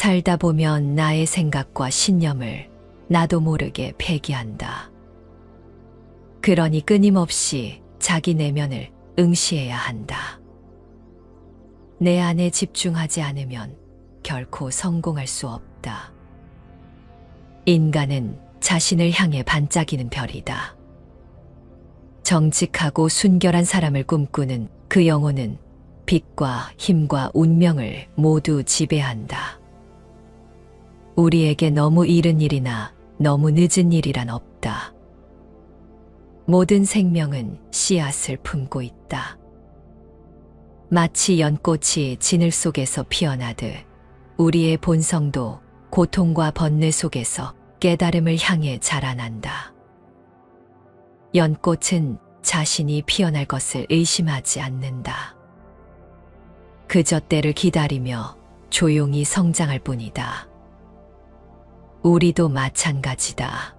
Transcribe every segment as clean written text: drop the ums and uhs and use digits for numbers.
살다 보면 나의 생각과 신념을 나도 모르게 폐기한다. 그러니 끊임없이 자기 내면을 응시해야 한다. 내 안에 집중하지 않으면 결코 성공할 수 없다. 인간은 자신을 향해 반짝이는 별이다. 정직하고 순결한 사람을 꿈꾸는 그 영혼은 빛과 힘과 운명을 모두 지배한다. 우리에게 너무 이른 일이나 너무 늦은 일이란 없다. 모든 생명은 씨앗을 품고 있다. 마치 연꽃이 진을 속에서 피어나듯 우리의 본성도 고통과 번뇌 속에서 깨달음을 향해 자라난다. 연꽃은 자신이 피어날 것을 의심하지 않는다. 그저 때를 기다리며 조용히 성장할 뿐이다. 우리도 마찬가지다.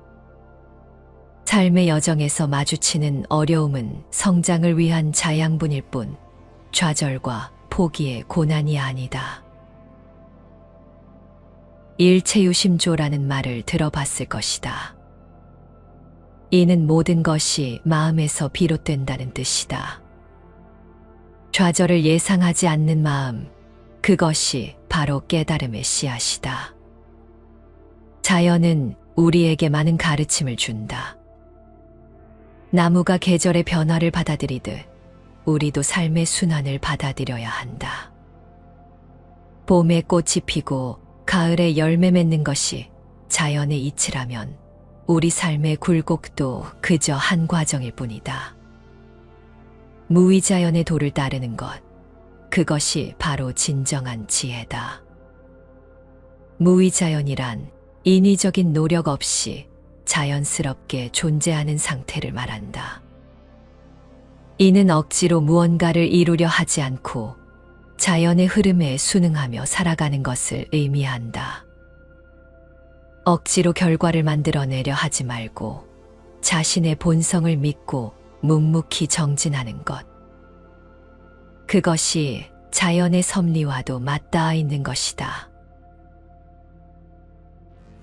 삶의 여정에서 마주치는 어려움은 성장을 위한 자양분일 뿐 좌절과 포기의 고난이 아니다. 일체유심조라는 말을 들어봤을 것이다. 이는 모든 것이 마음에서 비롯된다는 뜻이다. 좌절을 예상하지 않는 마음, 그것이 바로 깨달음의 씨앗이다. 자연은 우리에게 많은 가르침을 준다. 나무가 계절의 변화를 받아들이듯 우리도 삶의 순환을 받아들여야 한다. 봄에 꽃이 피고 가을에 열매 맺는 것이 자연의 이치라면 우리 삶의 굴곡도 그저 한 과정일 뿐이다. 무위자연의 도를 따르는 것, 그것이 바로 진정한 지혜다. 무위자연이란 인위적인 노력 없이 자연스럽게 존재하는 상태를 말한다. 이는 억지로 무언가를 이루려 하지 않고 자연의 흐름에 순응하며 살아가는 것을 의미한다. 억지로 결과를 만들어내려 하지 말고 자신의 본성을 믿고 묵묵히 정진하는 것. 그것이 자연의 섭리와도 맞닿아 있는 것이다.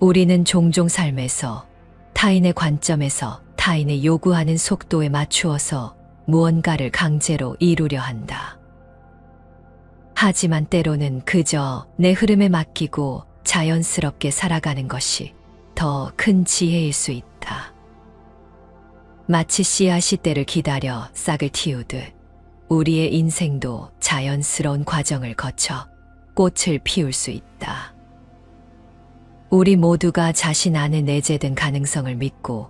우리는 종종 삶에서 타인의 관점에서 타인의 요구하는 속도에 맞추어서 무언가를 강제로 이루려 한다. 하지만 때로는 그저 내 흐름에 맡기고 자연스럽게 살아가는 것이 더 큰 지혜일 수 있다. 마치 씨앗이 때를 기다려 싹을 틔우듯 우리의 인생도 자연스러운 과정을 거쳐 꽃을 피울 수 있다. 우리 모두가 자신 안에 내재된 가능성을 믿고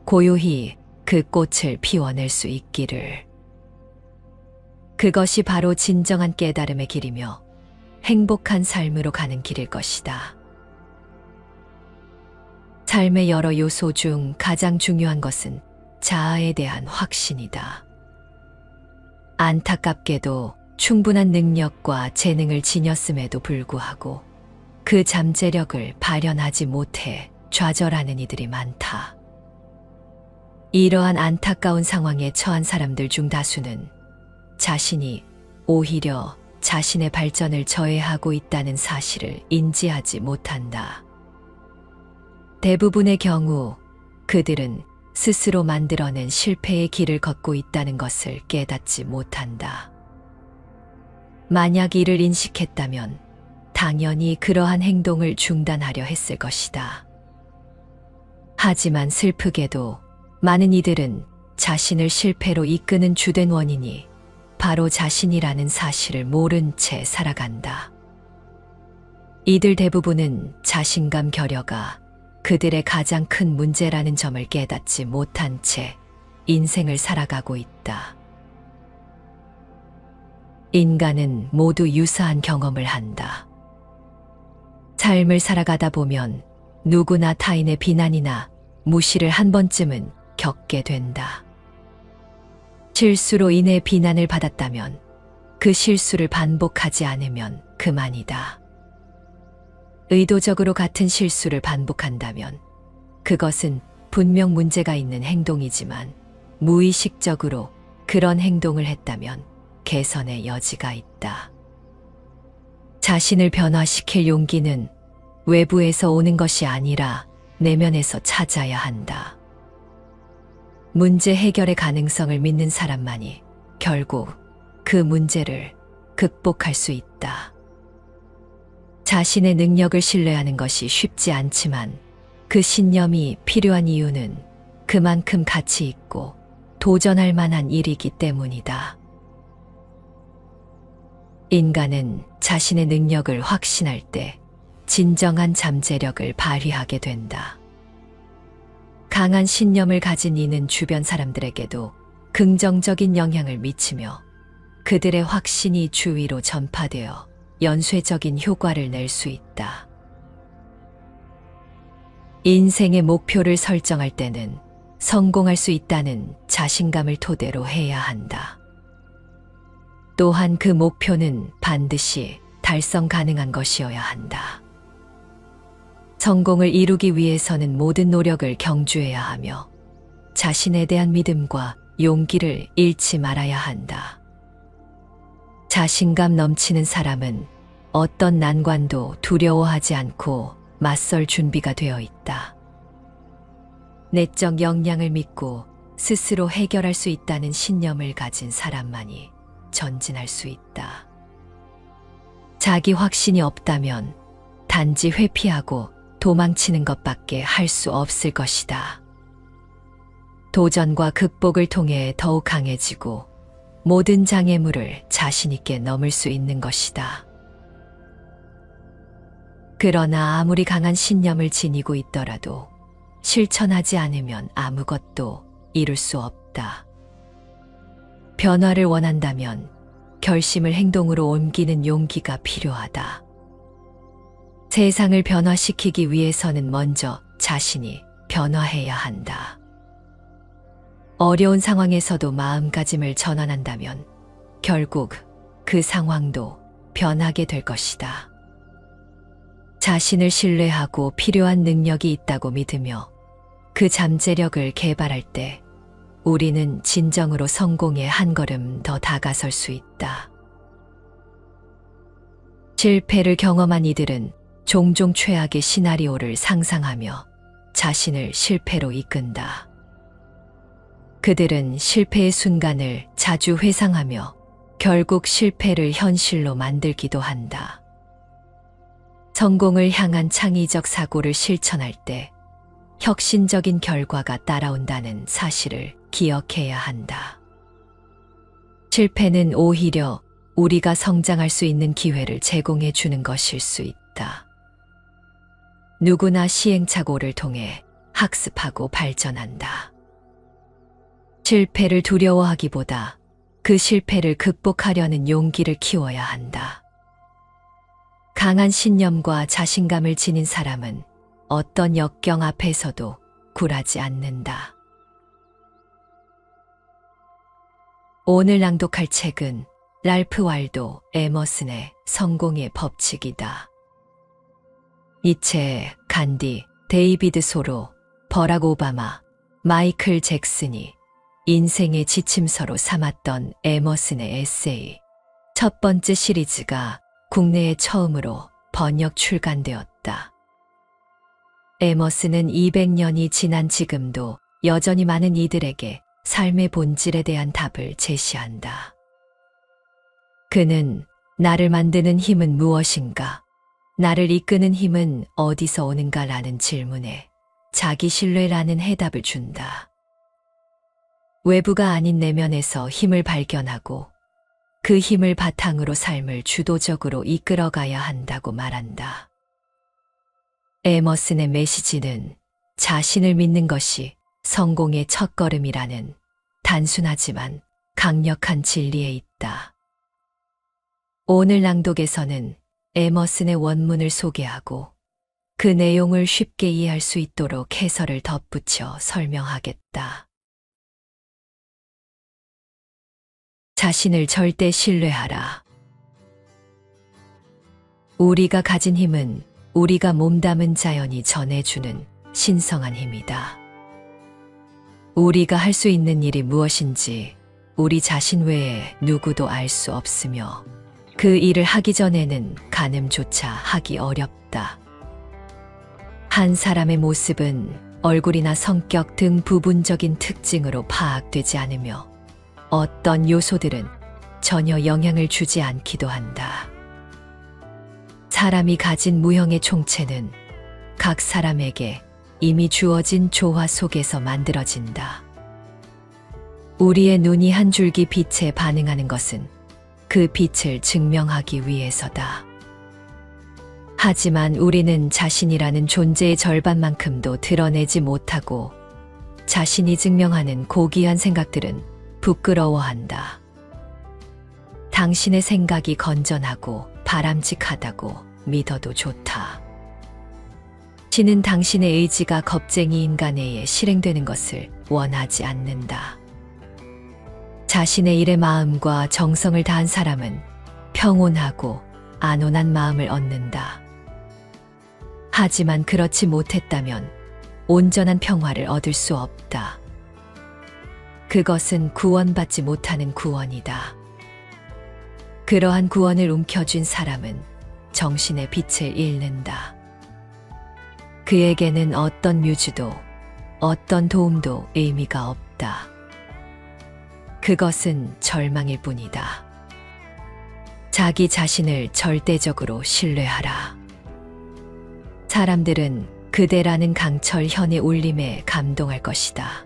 고요히 그 꽃을 피워낼 수 있기를. 그것이 바로 진정한 깨달음의 길이며 행복한 삶으로 가는 길일 것이다. 삶의 여러 요소 중 가장 중요한 것은 자아에 대한 확신이다. 안타깝게도 충분한 능력과 재능을 지녔음에도 불구하고 그 잠재력을 발현하지 못해 좌절하는 이들이 많다. 이러한 안타까운 상황에 처한 사람들 중 다수는 자신이 오히려 자신의 발전을 저해하고 있다는 사실을 인지하지 못한다. 대부분의 경우 그들은 스스로 만들어낸 실패의 길을 걷고 있다는 것을 깨닫지 못한다. 만약 이를 인식했다면 당연히 그러한 행동을 중단하려 했을 것이다. 하지만 슬프게도 많은 이들은 자신을 실패로 이끄는 주된 원인이 바로 자신이라는 사실을 모른 채 살아간다. 이들 대부분은 자신감 결여가 그들의 가장 큰 문제라는 점을 깨닫지 못한 채 인생을 살아가고 있다. 인간은 모두 유사한 경험을 한다. 삶을 살아가다 보면 누구나 타인의 비난이나 무시를 한 번쯤은 겪게 된다. 실수로 인해 비난을 받았다면 그 실수를 반복하지 않으면 그만이다. 의도적으로 같은 실수를 반복한다면 그것은 분명 문제가 있는 행동이지만 무의식적으로 그런 행동을 했다면 개선의 여지가 있다. 자신을 변화시킬 용기는 외부에서 오는 것이 아니라 내면에서 찾아야 한다. 문제 해결의 가능성을 믿는 사람만이 결국 그 문제를 극복할 수 있다. 자신의 능력을 신뢰하는 것이 쉽지 않지만 그 신념이 필요한 이유는 그만큼 가치 있고 도전할 만한 일이기 때문이다. 인간은 자신의 능력을 확신할 때 진정한 잠재력을 발휘하게 된다. 강한 신념을 가진 이는 주변 사람들에게도 긍정적인 영향을 미치며 그들의 확신이 주위로 전파되어 연쇄적인 효과를 낼 수 있다. 인생의 목표를 설정할 때는 성공할 수 있다는 자신감을 토대로 해야 한다. 또한 그 목표는 반드시 달성 가능한 것이어야 한다. 성공을 이루기 위해서는 모든 노력을 경주해야 하며 자신에 대한 믿음과 용기를 잃지 말아야 한다. 자신감 넘치는 사람은 어떤 난관도 두려워하지 않고 맞설 준비가 되어 있다. 내적 역량을 믿고 스스로 해결할 수 있다는 신념을 가진 사람만이 전진할 수 있다. 자기 확신이 없다면 단지 회피하고 도망치는 것밖에 할 수 없을 것이다. 도전과 극복을 통해 더욱 강해지고 모든 장애물을 자신 있게 넘을 수 있는 것이다. 그러나 아무리 강한 신념을 지니고 있더라도 실천하지 않으면 아무것도 이룰 수 없다. 변화를 원한다면 결심을 행동으로 옮기는 용기가 필요하다. 세상을 변화시키기 위해서는 먼저 자신이 변화해야 한다. 어려운 상황에서도 마음가짐을 전환한다면 결국 그 상황도 변하게 될 것이다. 자신을 신뢰하고 필요한 능력이 있다고 믿으며 그 잠재력을 개발할 때 우리는 진정으로 성공에 한 걸음 더 다가설 수 있다. 실패를 경험한 이들은 종종 최악의 시나리오를 상상하며 자신을 실패로 이끈다. 그들은 실패의 순간을 자주 회상하며 결국 실패를 현실로 만들기도 한다. 성공을 향한 창의적 사고를 실천할 때 혁신적인 결과가 따라온다는 사실을 기억해야 한다. 실패는 오히려 우리가 성장할 수 있는 기회를 제공해 주는 것일 수 있다. 누구나 시행착오를 통해 학습하고 발전한다. 실패를 두려워하기보다 그 실패를 극복하려는 용기를 키워야 한다. 강한 신념과 자신감을 지닌 사람은 어떤 역경 앞에서도 굴하지 않는다. 오늘 낭독할 책은 랄프 waldo 에머슨의 성공의 법칙이다. 이 책 간디, 데이비드 소로, 버락 오바마, 마이클 잭슨이 인생의 지침서로 삼았던 에머슨의 에세이 첫 번째 시리즈가 국내에 처음으로 번역 출간되었다. 에머슨은 200년이 지난 지금도 여전히 많은 이들에게 삶의 본질에 대한 답을 제시한다. 그는 나를 만드는 힘은 무엇인가? 나를 이끄는 힘은 어디서 오는가? 라는 질문에 자기 신뢰라는 해답을 준다. 외부가 아닌 내면에서 힘을 발견하고 그 힘을 바탕으로 삶을 주도적으로 이끌어가야 한다고 말한다. 에머슨의 메시지는 자신을 믿는 것이 성공의 첫걸음이라는 단순하지만 강력한 진리에 있다. 오늘 낭독에서는 에머슨의 원문을 소개하고 그 내용을 쉽게 이해할 수 있도록 해설을 덧붙여 설명하겠다. 자신을 절대 신뢰하라. 우리가 가진 힘은 우리가 몸담은 자연이 전해주는 신성한 힘이다. 우리가 할 수 있는 일이 무엇인지 우리 자신 외에 누구도 알 수 없으며 그 일을 하기 전에는 가늠조차 하기 어렵다. 한 사람의 모습은 얼굴이나 성격 등 부분적인 특징으로 파악되지 않으며 어떤 요소들은 전혀 영향을 주지 않기도 한다. 사람이 가진 무형의 총체는 각 사람에게 이미 주어진 조화 속에서 만들어진다. 우리의 눈이 한 줄기 빛에 반응하는 것은 그 빛을 증명하기 위해서다. 하지만 우리는 자신이라는 존재의 절반만큼도 드러내지 못하고 자신이 증명하는 고귀한 생각들은 부끄러워한다. 당신의 생각이 건전하고 바람직하다고 믿어도 좋다. 신은 당신의 의지가 겁쟁이 인간에 의해 실행되는 것을 원하지 않는다. 자신의 일에 마음과 정성을 다한 사람은 평온하고 안온한 마음을 얻는다. 하지만 그렇지 못했다면 온전한 평화를 얻을 수 없다. 그것은 구원받지 못하는 구원이다. 그러한 구원을 움켜쥔 사람은 정신의 빛을 잃는다. 그에게는 어떤 뮤즈도 어떤 도움도 의미가 없다. 그것은 절망일 뿐이다. 자기 자신을 절대적으로 신뢰하라. 사람들은 그대라는 강철 현의 울림에 감동할 것이다.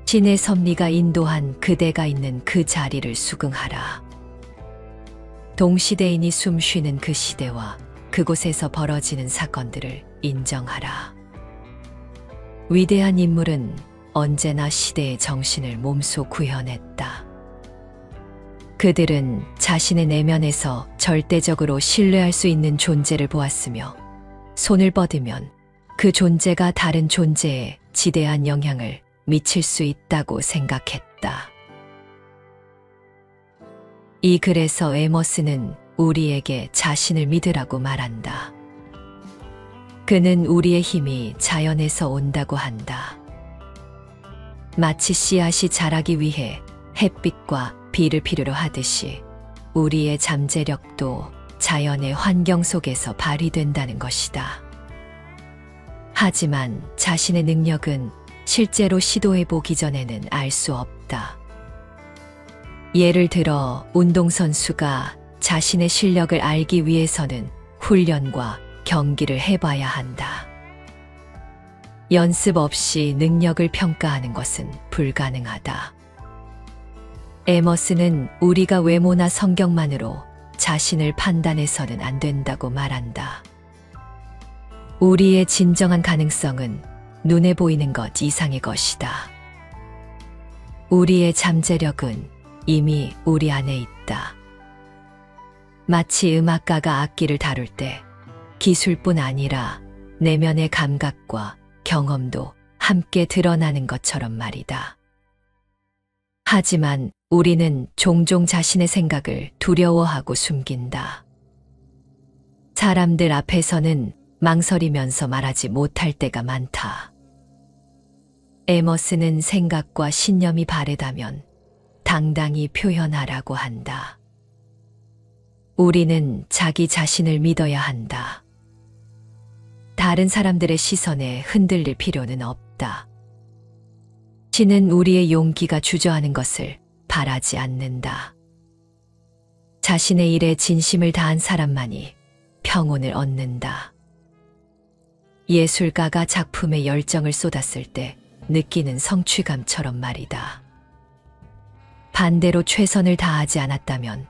신의 섭리가 인도한 그대가 있는 그 자리를 수긍하라. 동시대인이 숨 쉬는 그 시대와 그곳에서 벌어지는 사건들을 인정하라. 위대한 인물은 언제나 시대의 정신을 몸소 구현했다. 그들은 자신의 내면에서 절대적으로 신뢰할 수 있는 존재를 보았으며 손을 뻗으면 그 존재가 다른 존재에 지대한 영향을 미칠 수 있다고 생각했다. 이 글에서 에머스는 우리에게 자신을 믿으라고 말한다. 그는 우리의 힘이 자연에서 온다고 한다. 마치 씨앗이 자라기 위해 햇빛과 비를 필요로 하듯이 우리의 잠재력도 자연의 환경 속에서 발휘된다는 것이다. 하지만 자신의 능력은 실제로 시도해보기 전에는 알 수 없다. 예를 들어 운동선수가 자신의 실력을 알기 위해서는 훈련과 경기를 해봐야 한다. 연습 없이 능력을 평가하는 것은 불가능하다. 에머스는 우리가 외모나 성격만으로 자신을 판단해서는 안 된다고 말한다. 우리의 진정한 가능성은 눈에 보이는 것 이상의 것이다. 우리의 잠재력은 이미 우리 안에 있다. 마치 음악가가 악기를 다룰 때 기술뿐 아니라 내면의 감각과 경험도 함께 드러나는 것처럼 말이다. 하지만 우리는 종종 자신의 생각을 두려워하고 숨긴다. 사람들 앞에서는 망설이면서 말하지 못할 때가 많다. 에머스는 생각과 신념이 바르다면 당당히 표현하라고 한다. 우리는 자기 자신을 믿어야 한다. 다른 사람들의 시선에 흔들릴 필요는 없다. 신은 우리의 용기가 주저하는 것을 바라지 않는다. 자신의 일에 진심을 다한 사람만이 평온을 얻는다. 예술가가 작품에 열정을 쏟았을 때 느끼는 성취감처럼 말이다. 반대로 최선을 다하지 않았다면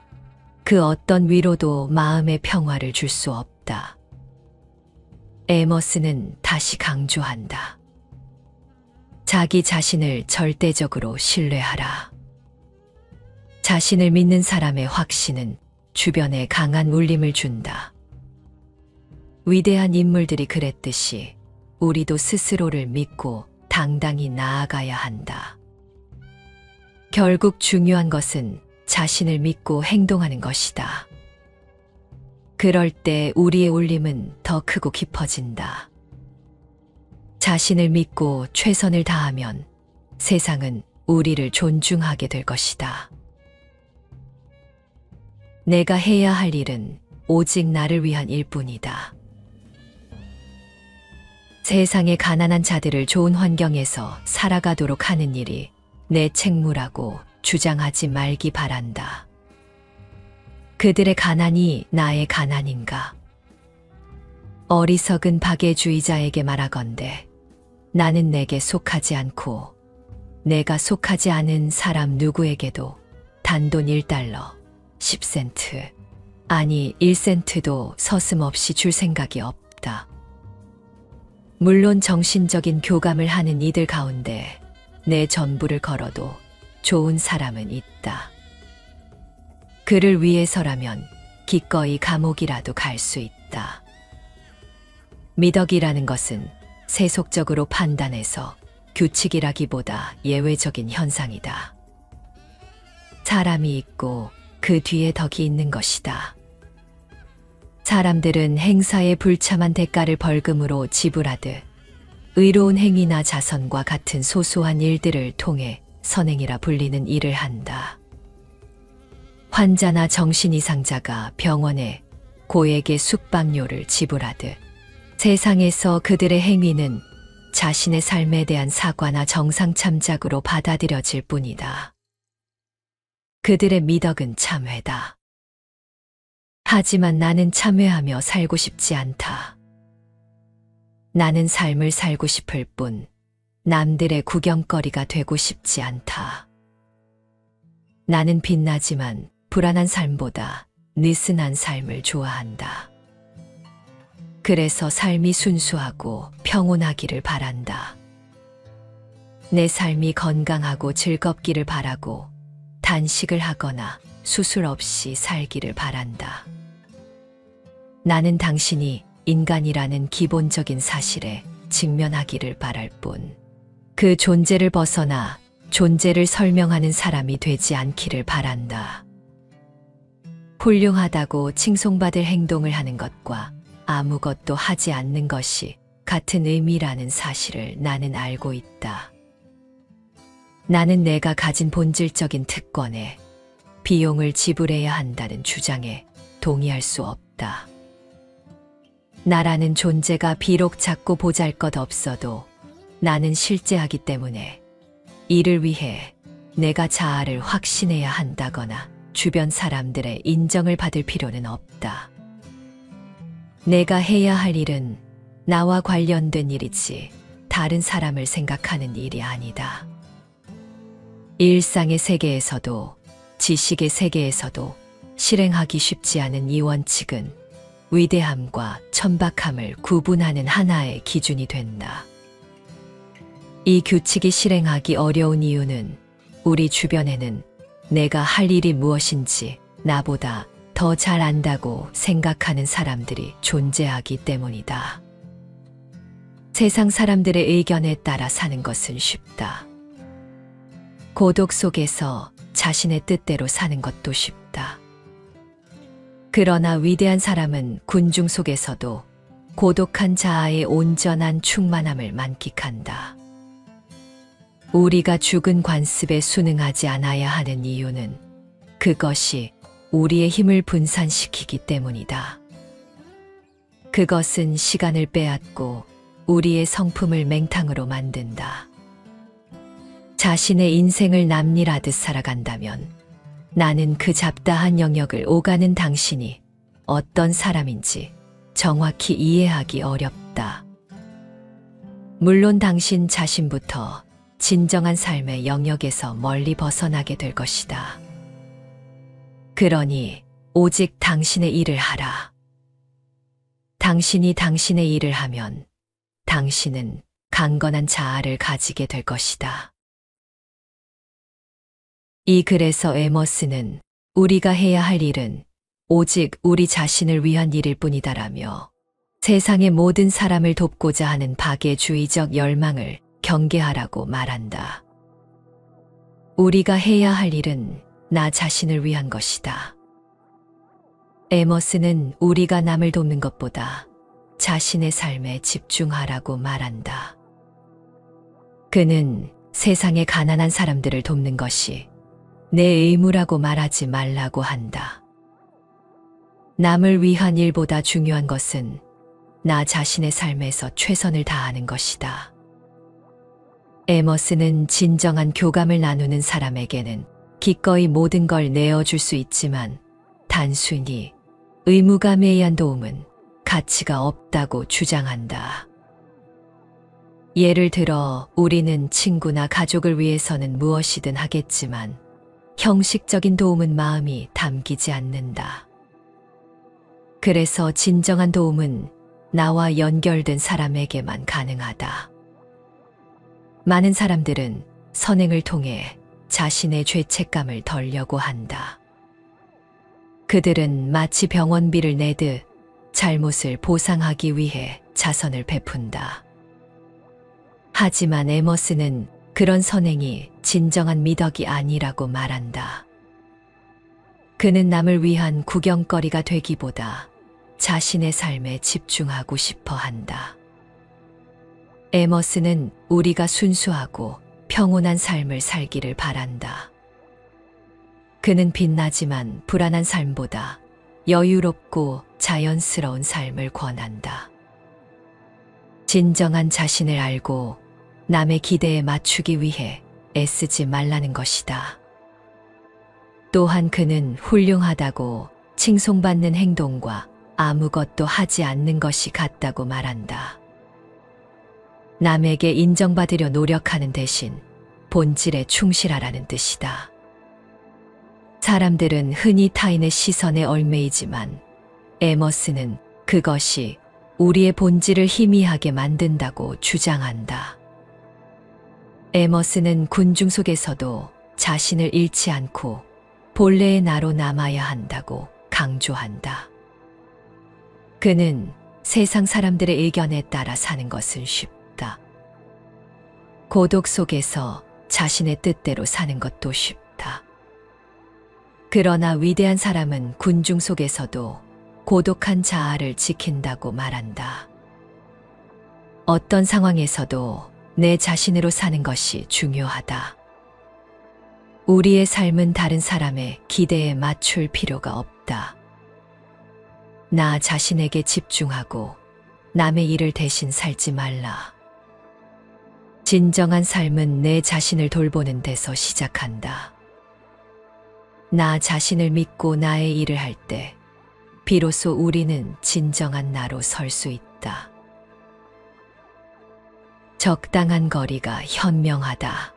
그 어떤 위로도 마음의 평화를 줄 수 없다. 에머스는 다시 강조한다. 자기 자신을 절대적으로 신뢰하라. 자신을 믿는 사람의 확신은 주변에 강한 울림을 준다. 위대한 인물들이 그랬듯이 우리도 스스로를 믿고 당당히 나아가야 한다. 결국 중요한 것은 자신을 믿고 행동하는 것이다. 그럴 때 우리의 울림은 더 크고 깊어진다. 자신을 믿고 최선을 다하면 세상은 우리를 존중하게 될 것이다. 내가 해야 할 일은 오직 나를 위한 일뿐이다. 세상의 가난한 자들을 좋은 환경에서 살아가도록 하는 일이 내 책무라고 주장하지 말기 바란다. 그들의 가난이 나의 가난인가? 어리석은 박애주의자에게 말하건대 나는 내게 속하지 않고 내가 속하지 않은 사람 누구에게도 단돈 1달러, 10센트, 아니 1센트도 서슴없이 줄 생각이 없다. 물론 정신적인 교감을 하는 이들 가운데 내 전부를 걸어도 좋은 사람은 있다. 그를 위해서라면 기꺼이 감옥이라도 갈 수 있다. 미덕이라는 것은 세속적으로 판단해서 규칙이라기보다 예외적인 현상이다. 사람이 있고 그 뒤에 덕이 있는 것이다. 사람들은 행사에 불참한 대가를 벌금으로 지불하듯 의로운 행위나 자선과 같은 소소한 일들을 통해 선행이라 불리는 일을 한다. 환자나 정신이상자가 병원에 고액의 숙박료를 지불하듯 세상에서 그들의 행위는 자신의 삶에 대한 사과나 정상 참작으로 받아들여질 뿐이다. 그들의 미덕은 참회다. 하지만 나는 참회하며 살고 싶지 않다. 나는 삶을 살고 싶을 뿐 남들의 구경거리가 되고 싶지 않다. 나는 빛나지만 불안한 삶보다 느슨한 삶을 좋아한다. 그래서 삶이 순수하고 평온하기를 바란다. 내 삶이 건강하고 즐겁기를 바라고 단식을 하거나 수술 없이 살기를 바란다. 나는 당신이 인간이라는 기본적인 사실에 직면하기를 바랄 뿐 그 존재를 벗어나 존재를 설명하는 사람이 되지 않기를 바란다. 훌륭하다고 칭송받을 행동을 하는 것과 아무것도 하지 않는 것이 같은 의미라는 사실을 나는 알고 있다. 나는 내가 가진 본질적인 특권에 비용을 지불해야 한다는 주장에 동의할 수 없다. 나라는 존재가 비록 작고 보잘것없어도 나는 실제하기 때문에 이를 위해 내가 자아를 확신해야 한다거나 주변 사람들의 인정을 받을 필요는 없다. 내가 해야 할 일은 나와 관련된 일이지 다른 사람을 생각하는 일이 아니다. 일상의 세계에서도 지식의 세계에서도 실행하기 쉽지 않은 이 원칙은 위대함과 천박함을 구분하는 하나의 기준이 된다. 이 규칙이 실행하기 어려운 이유는 우리 주변에는 내가 할 일이 무엇인지 나보다 더 잘 안다고 생각하는 사람들이 존재하기 때문이다. 세상 사람들의 의견에 따라 사는 것은 쉽다. 고독 속에서 자신의 뜻대로 사는 것도 쉽다. 그러나 위대한 사람은 군중 속에서도 고독한 자아의 온전한 충만함을 만끽한다. 우리가 죽은 관습에 순응하지 않아야 하는 이유는 그것이 우리의 힘을 분산시키기 때문이다. 그것은 시간을 빼앗고 우리의 성품을 맹탕으로 만든다. 자신의 인생을 남일하듯 살아간다면 나는 그 잡다한 영역을 오가는 당신이 어떤 사람인지 정확히 이해하기 어렵다. 물론 당신 자신부터 진정한 삶의 영역에서 멀리 벗어나게 될 것이다. 그러니 오직 당신의 일을 하라. 당신이 당신의 일을 하면 당신은 강건한 자아를 가지게 될 것이다. 이 글에서 에머스는 우리가 해야 할 일은 오직 우리 자신을 위한 일일 뿐이다라며 세상의 모든 사람을 돕고자 하는 박애주의적 열망을 경계하라고 말한다. 우리가 해야 할 일은 나 자신을 위한 것이다. 에머스는 우리가 남을 돕는 것보다 자신의 삶에 집중하라고 말한다. 그는 세상의 가난한 사람들을 돕는 것이 내 의무라고 말하지 말라고 한다. 남을 위한 일보다 중요한 것은 나 자신의 삶에서 최선을 다하는 것이다. 에머스는 진정한 교감을 나누는 사람에게는 기꺼이 모든 걸 내어줄 수 있지만 단순히 의무감에 의한 도움은 가치가 없다고 주장한다. 예를 들어 우리는 친구나 가족을 위해서는 무엇이든 하겠지만 형식적인 도움은 마음이 담기지 않는다. 그래서 진정한 도움은 나와 연결된 사람에게만 가능하다. 많은 사람들은 선행을 통해 자신의 죄책감을 덜려고 한다. 그들은 마치 병원비를 내듯 잘못을 보상하기 위해 자선을 베푼다. 하지만 에머스는 그런 선행이 진정한 미덕이 아니라고 말한다. 그는 남을 위한 구경거리가 되기보다 자신의 삶에 집중하고 싶어 한다. 에머스는 우리가 순수하고 평온한 삶을 살기를 바란다. 그는 빛나지만 불안한 삶보다 여유롭고 자연스러운 삶을 권한다. 진정한 자신을 알고 남의 기대에 맞추기 위해 애쓰지 말라는 것이다. 또한 그는 훌륭하다고 칭송받는 행동과 아무것도 하지 않는 것이 같다고 말한다. 남에게 인정받으려 노력하는 대신 본질에 충실하라는 뜻이다. 사람들은 흔히 타인의 시선에 얽매이지만 에머스는 그것이 우리의 본질을 희미하게 만든다고 주장한다. 에머스는 군중 속에서도 자신을 잃지 않고 본래의 나로 남아야 한다고 강조한다. 그는 세상 사람들의 의견에 따라 사는 것은 쉽다. 고독 속에서 자신의 뜻대로 사는 것도 쉽다. 그러나 위대한 사람은 군중 속에서도 고독한 자아를 지킨다고 말한다. 어떤 상황에서도 내 자신으로 사는 것이 중요하다. 우리의 삶은 다른 사람의 기대에 맞출 필요가 없다. 나 자신에게 집중하고 남의 일을 대신 살지 말라. 진정한 삶은 내 자신을 돌보는 데서 시작한다. 나 자신을 믿고 나의 일을 할 때 비로소 우리는 진정한 나로 설 수 있다. 적당한 거리가 현명하다.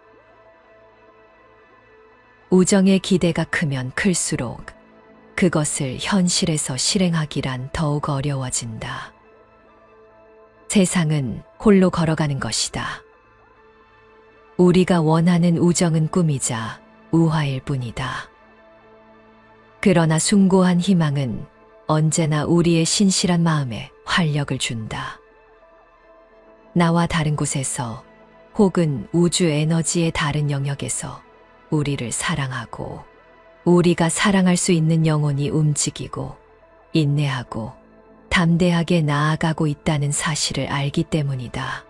우정의 기대가 크면 클수록 그것을 현실에서 실행하기란 더욱 어려워진다. 세상은 홀로 걸어가는 것이다. 우리가 원하는 우정은 꿈이자 우화일 뿐이다. 그러나 숭고한 희망은 언제나 우리의 신실한 마음에 활력을 준다. 나와 다른 곳에서 혹은 우주 에너지의 다른 영역에서 우리를 사랑하고 우리가 사랑할 수 있는 영혼이 움직이고 인내하고 담대하게 나아가고 있다는 사실을 알기 때문이다.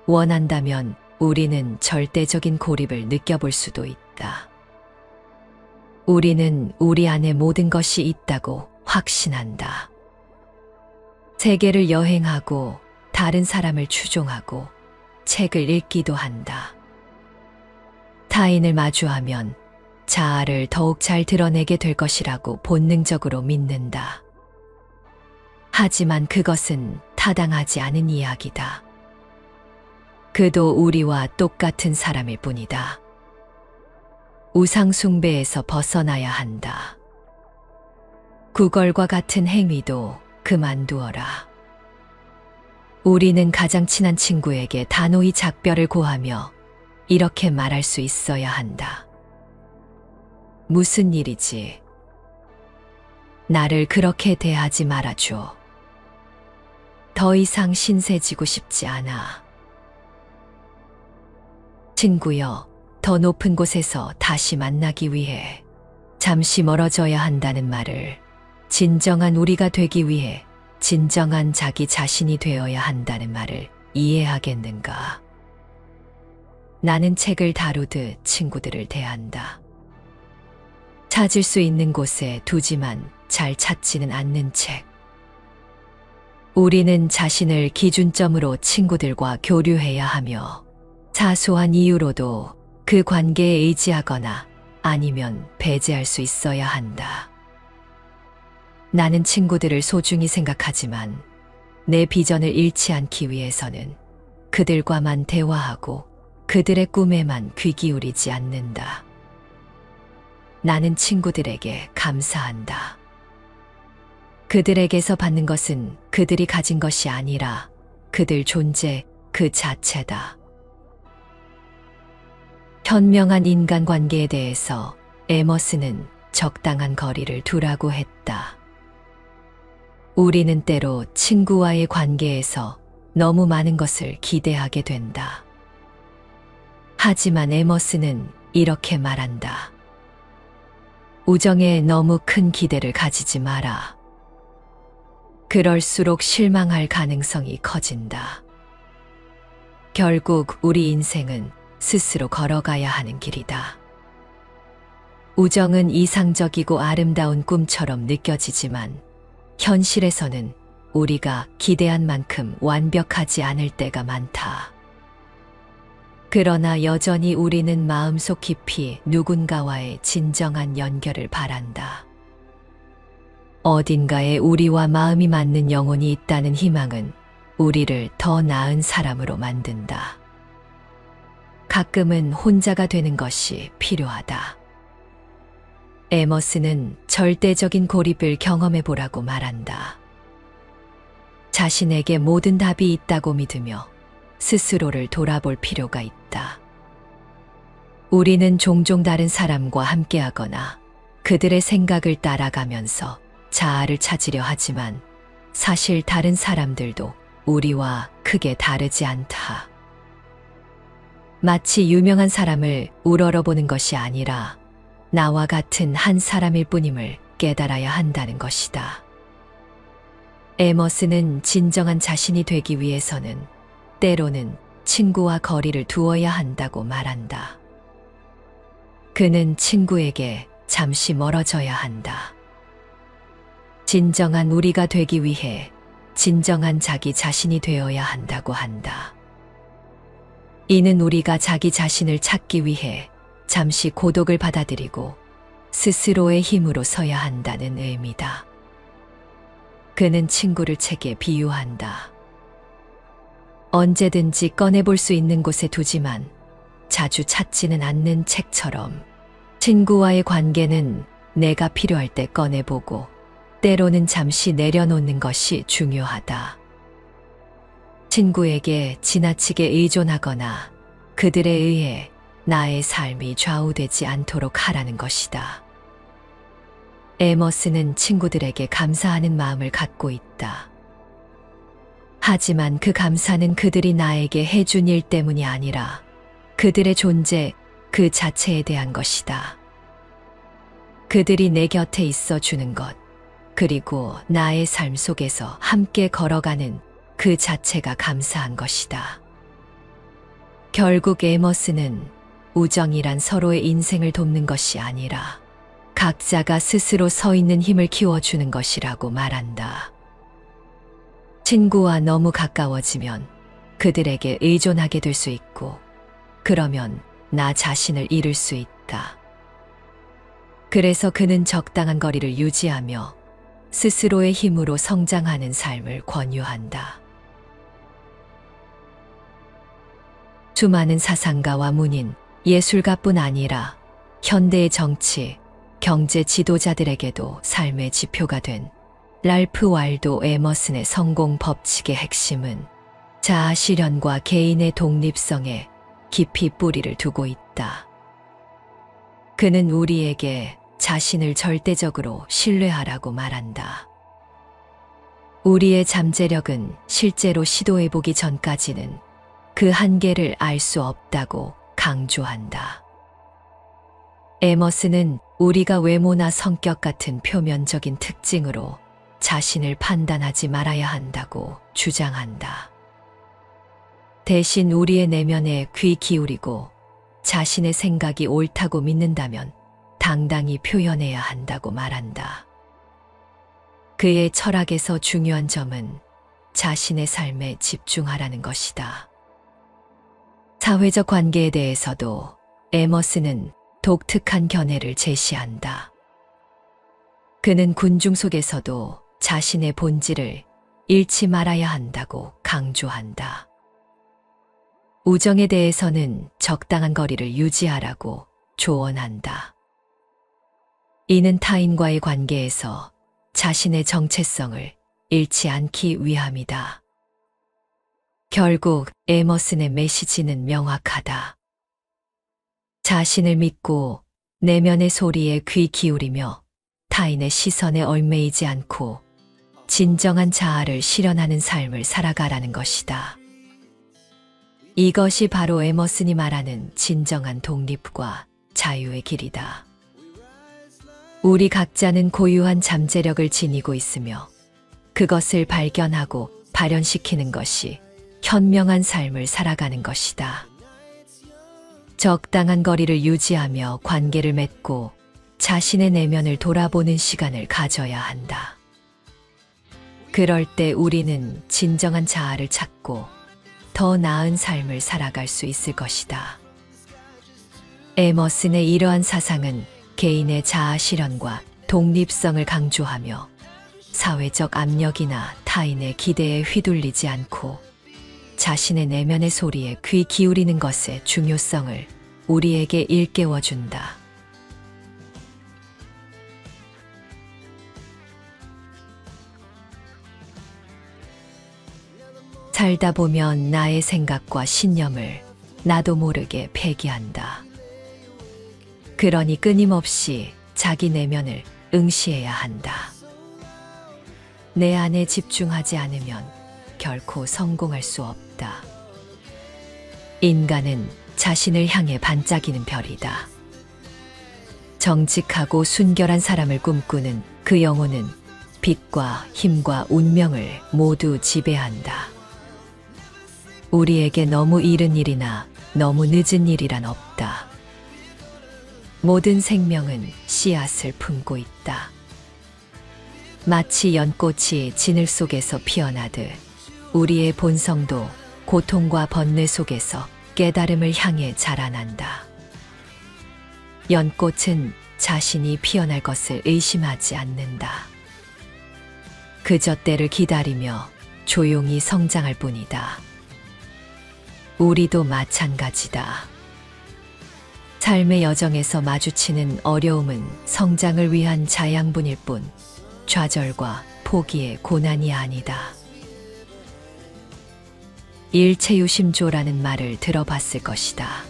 원한다면 우리는 절대적인 고립을 느껴볼 수도 있다. 우리는 우리 안에 모든 것이 있다고 확신한다. 세계를 여행하고 다른 사람을 추종하고 책을 읽기도 한다. 타인을 마주하면 자아를 더욱 잘 드러내게 될 것이라고 본능적으로 믿는다. 하지만 그것은 타당하지 않은 이야기다. 그도 우리와 똑같은 사람일 뿐이다. 우상숭배에서 벗어나야 한다. 구걸과 같은 행위도 그만두어라. 우리는 가장 친한 친구에게 단호히 작별을 고하며 이렇게 말할 수 있어야 한다. 무슨 일이지? 나를 그렇게 대하지 말아줘. 더 이상 신세지고 싶지 않아. 친구여, 더 높은 곳에서 다시 만나기 위해 잠시 멀어져야 한다는 말을 진정한 우리가 되기 위해 진정한 자기 자신이 되어야 한다는 말을 이해하겠는가? 나는 책을 다루듯 친구들을 대한다. 찾을 수 있는 곳에 두지만 잘 찾지는 않는 책. 우리는 자신을 기준점으로 친구들과 교류해야 하며 사소한 이유로도 그 관계에 의지하거나 아니면 배제할 수 있어야 한다. 나는 친구들을 소중히 생각하지만 내 비전을 잃지 않기 위해서는 그들과만 대화하고 그들의 꿈에만 귀 기울이지 않는다. 나는 친구들에게 감사한다. 그들에게서 받는 것은 그들이 가진 것이 아니라 그들 존재 그 자체다. 현명한 인간관계에 대해서 에머스는 적당한 거리를 두라고 했다. 우리는 때로 친구와의 관계에서 너무 많은 것을 기대하게 된다. 하지만 에머스는 이렇게 말한다. 우정에 너무 큰 기대를 가지지 마라. 그럴수록 실망할 가능성이 커진다. 결국 우리 인생은 스스로 걸어가야 하는 길이다. 우정은 이상적이고 아름다운 꿈처럼 느껴지지만 현실에서는 우리가 기대한 만큼 완벽하지 않을 때가 많다. 그러나 여전히 우리는 마음속 깊이 누군가와의 진정한 연결을 바란다. 어딘가에 우리와 마음이 맞는 영혼이 있다는 희망은 우리를 더 나은 사람으로 만든다. 가끔은 혼자가 되는 것이 필요하다. 에머스는 절대적인 고립을 경험해 보라고 말한다. 자신에게 모든 답이 있다고 믿으며 스스로를 돌아볼 필요가 있다. 우리는 종종 다른 사람과 함께하거나 그들의 생각을 따라가면서 자아를 찾으려 하지만 사실 다른 사람들도 우리와 크게 다르지 않다. 마치 유명한 사람을 우러러보는 것이 아니라 나와 같은 한 사람일 뿐임을 깨달아야 한다는 것이다. 에머스는 진정한 자신이 되기 위해서는 때로는 친구와 거리를 두어야 한다고 말한다. 그는 친구에게 잠시 멀어져야 한다. 진정한 우리가 되기 위해 진정한 자기 자신이 되어야 한다고 한다. 이는 우리가 자기 자신을 찾기 위해 잠시 고독을 받아들이고 스스로의 힘으로 서야 한다는 의미다. 그는 친구를 책에 비유한다. 언제든지 꺼내볼 수 있는 곳에 두지만 자주 찾지는 않는 책처럼 친구와의 관계는 내가 필요할 때 꺼내보고 때로는 잠시 내려놓는 것이 중요하다. 친구에게 지나치게 의존하거나 그들에 의해 나의 삶이 좌우되지 않도록 하라는 것이다. 에머스는 친구들에게 감사하는 마음을 갖고 있다. 하지만 그 감사는 그들이 나에게 해준 일 때문이 아니라 그들의 존재 그 자체에 대한 것이다. 그들이 내 곁에 있어 주는 것, 그리고 나의 삶 속에서 함께 걸어가는 그 자체가 감사한 것이다. 결국 에머스는 우정이란 서로의 인생을 돕는 것이 아니라 각자가 스스로 서 있는 힘을 키워주는 것이라고 말한다. 친구와 너무 가까워지면 그들에게 의존하게 될 수 있고, 그러면 나 자신을 잃을 수 있다. 그래서 그는 적당한 거리를 유지하며 스스로의 힘으로 성장하는 삶을 권유한다. 수많은 사상가와 문인, 예술가뿐 아니라 현대의 정치, 경제 지도자들에게도 삶의 지표가 된 랄프 waldo 에머슨의 성공 법칙의 핵심은 자아 실현과 개인의 독립성에 깊이 뿌리를 두고 있다. 그는 우리에게 자신을 절대적으로 신뢰하라고 말한다. 우리의 잠재력은 실제로 시도해보기 전까지는 그 한계를 알 수 없다고 강조한다. 에머슨은 우리가 외모나 성격 같은 표면적인 특징으로 자신을 판단하지 말아야 한다고 주장한다. 대신 우리의 내면에 귀 기울이고 자신의 생각이 옳다고 믿는다면 당당히 표현해야 한다고 말한다. 그의 철학에서 중요한 점은 자신의 삶에 집중하라는 것이다. 사회적 관계에 대해서도 에머스는 독특한 견해를 제시한다. 그는 군중 속에서도 자신의 본질을 잃지 말아야 한다고 강조한다. 우정에 대해서는 적당한 거리를 유지하라고 조언한다. 이는 타인과의 관계에서 자신의 정체성을 잃지 않기 위함이다. 결국 에머슨의 메시지는 명확하다. 자신을 믿고 내면의 소리에 귀 기울이며 타인의 시선에 얽매이지 않고 진정한 자아를 실현하는 삶을 살아가라는 것이다. 이것이 바로 에머슨이 말하는 진정한 독립과 자유의 길이다. 우리 각자는 고유한 잠재력을 지니고 있으며 그것을 발견하고 발현시키는 것이 현명한 삶을 살아가는 것이다. 적당한 거리를 유지하며 관계를 맺고 자신의 내면을 돌아보는 시간을 가져야 한다. 그럴 때 우리는 진정한 자아를 찾고 더 나은 삶을 살아갈 수 있을 것이다. 에머슨의 이러한 사상은 개인의 자아 실현과 독립성을 강조하며 사회적 압력이나 타인의 기대에 휘둘리지 않고 자신의 내면의 소리에 귀 기울이는 것의 중요성을 우리에게 일깨워준다. 살다 보면 나의 생각과 신념을 나도 모르게 폐기한다. 그러니 끊임없이 자기 내면을 응시해야 한다. 내 안에 집중하지 않으면 결코 성공할 수 없다. 인간은 자신을 향해 반짝이는 별이다. 정직하고 순결한 사람을 꿈꾸는 그 영혼은 빛과 힘과 운명을 모두 지배한다. 우리에게 너무 이른 일이나 너무 늦은 일이란 없다. 모든 생명은 씨앗을 품고 있다. 마치 연꽃이 진을 속에서 피어나듯 우리의 본성도 고통과 번뇌 속에서 깨달음을 향해 자라난다. 연꽃은 자신이 피어날 것을 의심하지 않는다. 그저 때를 기다리며 조용히 성장할 뿐이다. 우리도 마찬가지다. 삶의 여정에서 마주치는 어려움은 성장을 위한 자양분일 뿐 좌절과 포기의 고난이 아니다. 일체유심조라는 말을 들어봤을 것이다.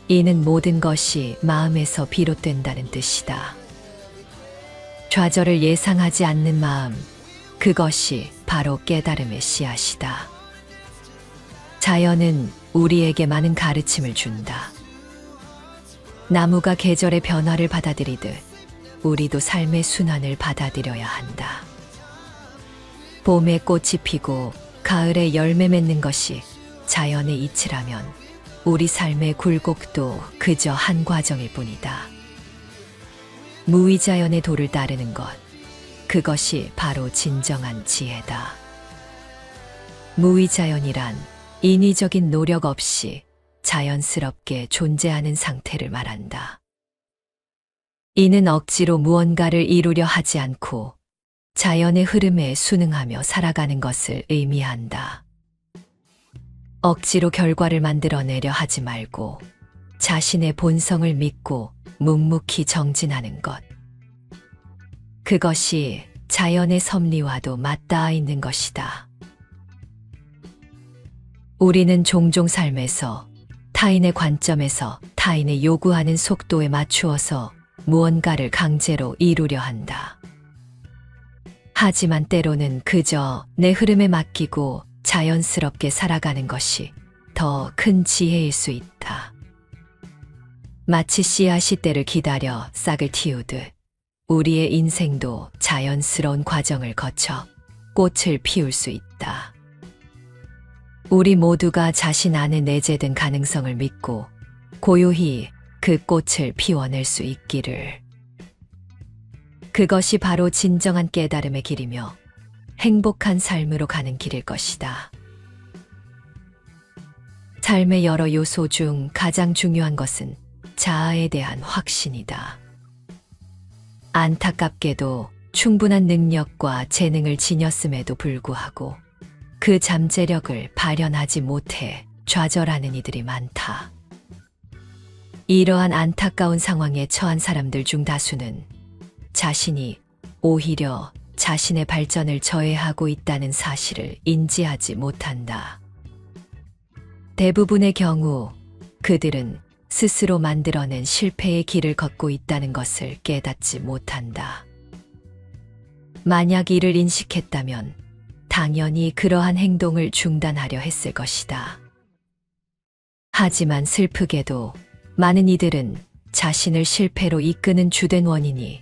이는 모든 것이 마음에서 비롯된다는 뜻이다. 좌절을 예상하지 않는 마음, 그것이 바로 깨달음의 씨앗이다. 자연은 우리에게 많은 가르침을 준다. 나무가 계절의 변화를 받아들이듯 우리도 삶의 순환을 받아들여야 한다. 봄에 꽃이 피고 가을에 열매 맺는 것이 자연의 이치라면 우리 삶의 굴곡도 그저 한 과정일 뿐이다. 무위자연의 도를 따르는 것, 그것이 바로 진정한 지혜다. 무위자연이란 인위적인 노력 없이 자연스럽게 존재하는 상태를 말한다. 이는 억지로 무언가를 이루려 하지 않고 자연의 흐름에 순응하며 살아가는 것을 의미한다. 억지로 결과를 만들어내려 하지 말고 자신의 본성을 믿고 묵묵히 정진하는 것. 그것이 자연의 섭리와도 맞닿아 있는 것이다. 우리는 종종 삶에서 타인의 관점에서 타인의 요구하는 속도에 맞추어서 무언가를 강제로 이루려 한다. 하지만 때로는 그저 내 흐름에 맡기고 자연스럽게 살아가는 것이 더 큰 지혜일 수 있다. 마치 씨앗이 때를 기다려 싹을 틔우듯 우리의 인생도 자연스러운 과정을 거쳐 꽃을 피울 수 있다. 우리 모두가 자신 안에 내재된 가능성을 믿고 고요히 그 꽃을 피워낼 수 있기를. 그것이 바로 진정한 깨달음의 길이며 행복한 삶으로 가는 길일 것이다. 삶의 여러 요소 중 가장 중요한 것은 자아에 대한 확신이다. 안타깝게도 충분한 능력과 재능을 지녔음에도 불구하고 그 잠재력을 발현하지 못해 좌절하는 이들이 많다. 이러한 안타까운 상황에 처한 사람들 중 다수는 자신이 오히려 자신의 발전을 저해하고 있다는 사실을 인지하지 못한다. 대부분의 경우 그들은 스스로 만들어낸 실패의 길을 걷고 있다는 것을 깨닫지 못한다. 만약 이를 인식했다면 당연히 그러한 행동을 중단하려 했을 것이다. 하지만 슬프게도 많은 이들은 자신을 실패로 이끄는 주된 원인이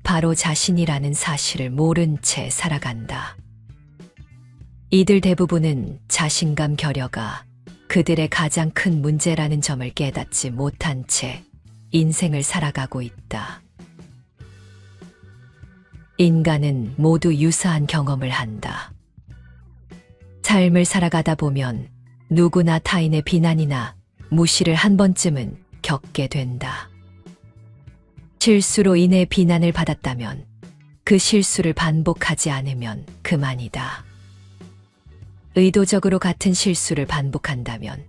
바로 자신이라는 사실을 모른 채 살아간다. 이들 대부분은 자신감 결여가 그들의 가장 큰 문제라는 점을 깨닫지 못한 채 인생을 살아가고 있다. 인간은 모두 유사한 경험을 한다. 삶을 살아가다 보면 누구나 타인의 비난이나 무시를 한 번쯤은 겪게 된다. 실수로 인해 비난을 받았다면 그 실수를 반복하지 않으면 그만이다. 의도적으로 같은 실수를 반복한다면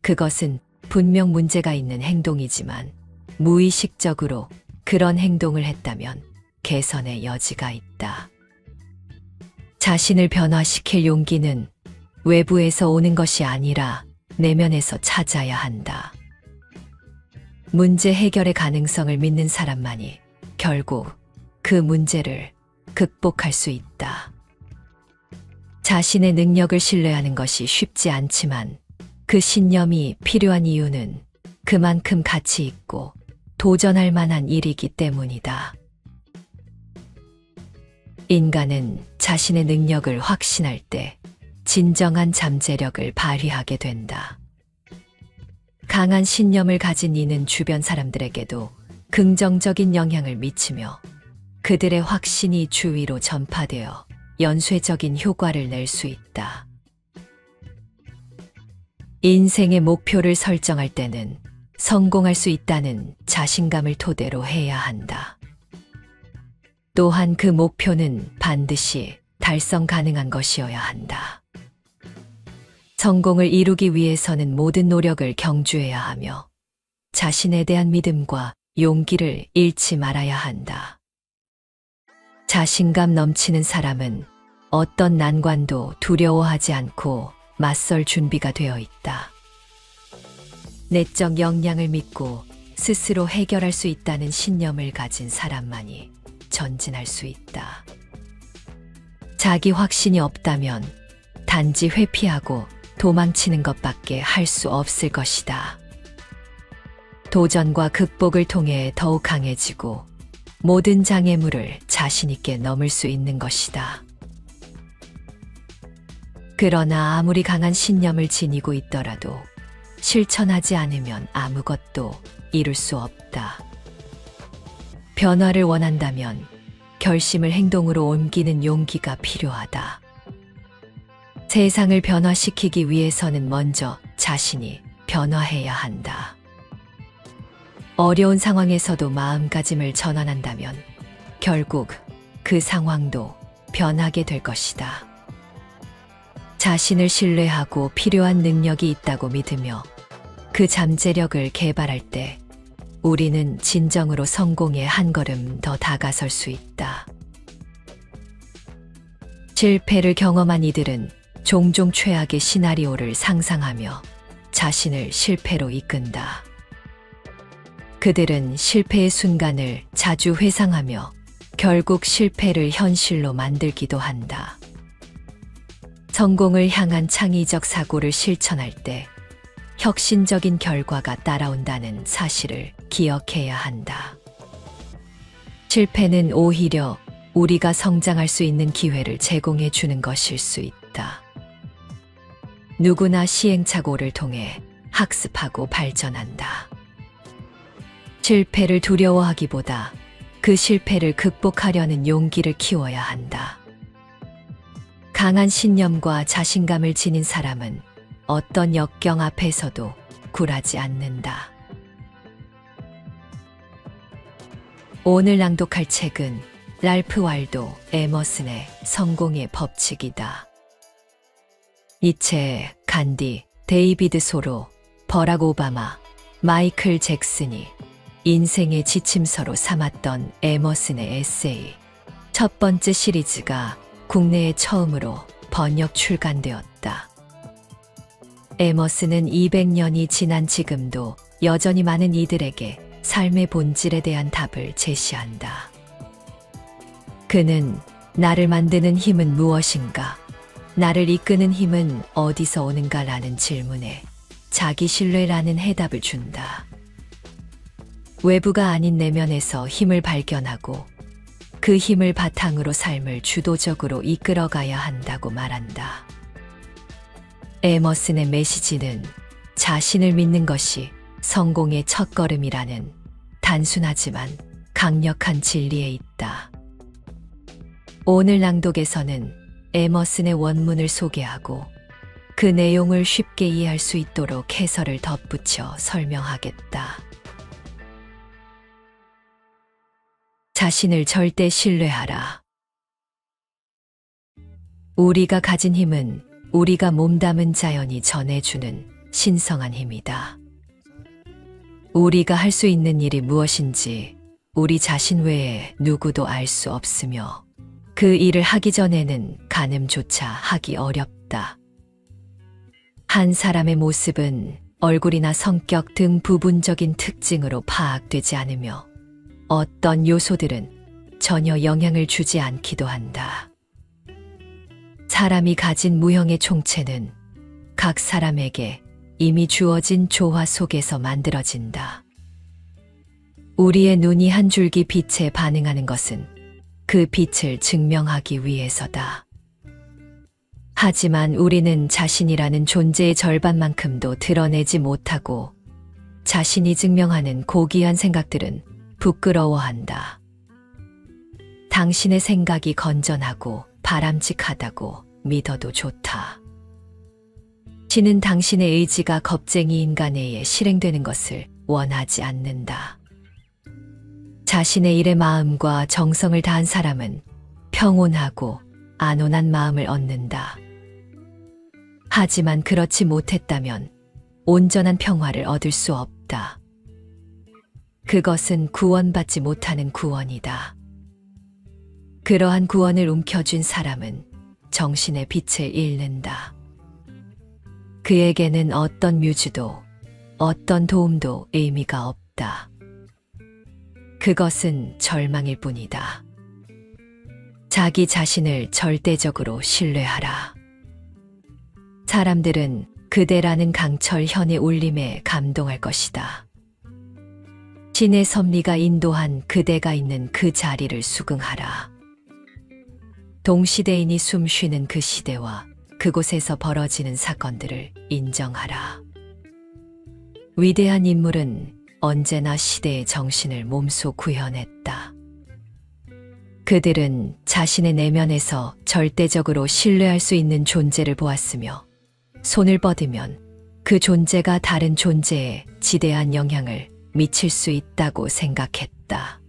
그것은 분명 문제가 있는 행동이지만 무의식적으로 그런 행동을 했다면 개선의 여지가 있다. 자신을 변화시킬 용기는 외부에서 오는 것이 아니라 내면에서 찾아야 한다. 문제 해결의 가능성을 믿는 사람만이 결국 그 문제를 극복할 수 있다. 자신의 능력을 신뢰하는 것이 쉽지 않지만 그 신념이 필요한 이유는 그만큼 가치 있고 도전할 만한 일이기 때문이다. 인간은 자신의 능력을 확신할 때 진정한 잠재력을 발휘하게 된다. 강한 신념을 가진 이는 주변 사람들에게도 긍정적인 영향을 미치며 그들의 확신이 주위로 전파되어 연쇄적인 효과를 낼 수 있다. 인생의 목표를 설정할 때는 성공할 수 있다는 자신감을 토대로 해야 한다. 또한 그 목표는 반드시 달성 가능한 것이어야 한다. 성공을 이루기 위해서는 모든 노력을 경주해야 하며 자신에 대한 믿음과 용기를 잃지 말아야 한다. 자신감 넘치는 사람은 어떤 난관도 두려워하지 않고 맞설 준비가 되어 있다. 내적 역량을 믿고 스스로 해결할 수 있다는 신념을 가진 사람만이 전진할 수 있다. 자기 확신이 없다면 단지 회피하고 도망치는 것밖에 할 수 없을 것이다. 도전과 극복을 통해 더욱 강해지고 모든 장애물을 자신 있게 넘을 수 있는 것이다. 그러나 아무리 강한 신념을 지니고 있더라도 실천하지 않으면 아무것도 이룰 수 없다. 변화를 원한다면 결심을 행동으로 옮기는 용기가 필요하다. 세상을 변화시키기 위해서는 먼저 자신이 변화해야 한다. 어려운 상황에서도 마음가짐을 전환한다면 결국 그 상황도 변하게 될 것이다. 자신을 신뢰하고 필요한 능력이 있다고 믿으며 그 잠재력을 개발할 때 우리는 진정으로 성공에 한 걸음 더 다가설 수 있다. 실패를 경험한 이들은 종종 최악의 시나리오를 상상하며 자신을 실패로 이끈다. 그들은 실패의 순간을 자주 회상하며 결국 실패를 현실로 만들기도 한다. 성공을 향한 창의적 사고를 실천할 때 혁신적인 결과가 따라온다는 사실을 기억해야 한다. 실패는 오히려 우리가 성장할 수 있는 기회를 제공해 주는 것일 수 있다. 누구나 시행착오를 통해 학습하고 발전한다. 실패를 두려워하기보다 그 실패를 극복하려는 용기를 키워야 한다. 강한 신념과 자신감을 지닌 사람은 어떤 역경 앞에서도 굴하지 않는다. 오늘 낭독할 책은 랄프 wal도 에머슨의 성공의 법칙이다. 니체, 간디, 데이비드 소로, 버락 오바마, 마이클 잭슨이 인생의 지침서로 삼았던 에머슨의 에세이. 첫 번째 시리즈가 국내에 처음으로 번역 출간되었다. 에머슨은 200년이 지난 지금도 여전히 많은 이들에게 삶의 본질에 대한 답을 제시한다. 그는 나를 만드는 힘은 무엇인가? 나를 이끄는 힘은 어디서 오는가? 라는 질문에 자기 신뢰라는 해답을 준다. 외부가 아닌 내면에서 힘을 발견하고 그 힘을 바탕으로 삶을 주도적으로 이끌어가야 한다고 말한다. 에머슨의 메시지는 자신을 믿는 것이 성공의 첫걸음이라는 단순하지만 강력한 진리에 있다. 오늘 낭독에서는 에머슨의 원문을 소개하고 그 내용을 쉽게 이해할 수 있도록 해설을 덧붙여 설명하겠다. 자신을 절대 신뢰하라. 우리가 가진 힘은 우리가 몸담은 자연이 전해주는 신성한 힘이다. 우리가 할 수 있는 일이 무엇인지 우리 자신 외에 누구도 알 수 없으며 그 일을 하기 전에는 가늠조차 하기 어렵다. 한 사람의 모습은 얼굴이나 성격 등 부분적인 특징으로 파악되지 않으며 어떤 요소들은 전혀 영향을 주지 않기도 한다. 사람이 가진 무형의 총체는 각 사람에게 이미 주어진 조화 속에서 만들어진다. 우리의 눈이 한 줄기 빛에 반응하는 것은 그 빛을 증명하기 위해서다. 하지만 우리는 자신이라는 존재의 절반만큼도 드러내지 못하고 자신이 증명하는 고귀한 생각들은 부끄러워한다. 당신의 생각이 건전하고 바람직하다고 믿어도 좋다. 신은 당신의 의지가 겁쟁이 인간에 의해 실행되는 것을 원하지 않는다. 자신의 일에 마음과 정성을 다한 사람은 평온하고 안온한 마음을 얻는다. 하지만 그렇지 못했다면 온전한 평화를 얻을 수 없다. 그것은 구원받지 못하는 구원이다. 그러한 구원을 움켜쥔 사람은 정신의 빛을 잃는다. 그에게는 어떤 뮤즈도 어떤 도움도 의미가 없다. 그것은 절망일 뿐이다. 자기 자신을 절대적으로 신뢰하라. 사람들은 그대라는 강철 현의 울림에 감동할 것이다. 신의 섭리가 인도한 그대가 있는 그 자리를 수긍하라. 동시대인이 숨쉬는 그 시대와 그곳에서 벌어지는 사건들을 인정하라. 위대한 인물은 언제나 시대의 정신을 몸소 구현했다. 그들은 자신의 내면에서 절대적으로 신뢰할 수 있는 존재를 보았으며 손을 뻗으면 그 존재가 다른 존재에 지대한 영향을 미칠 수 있다고 생각했다.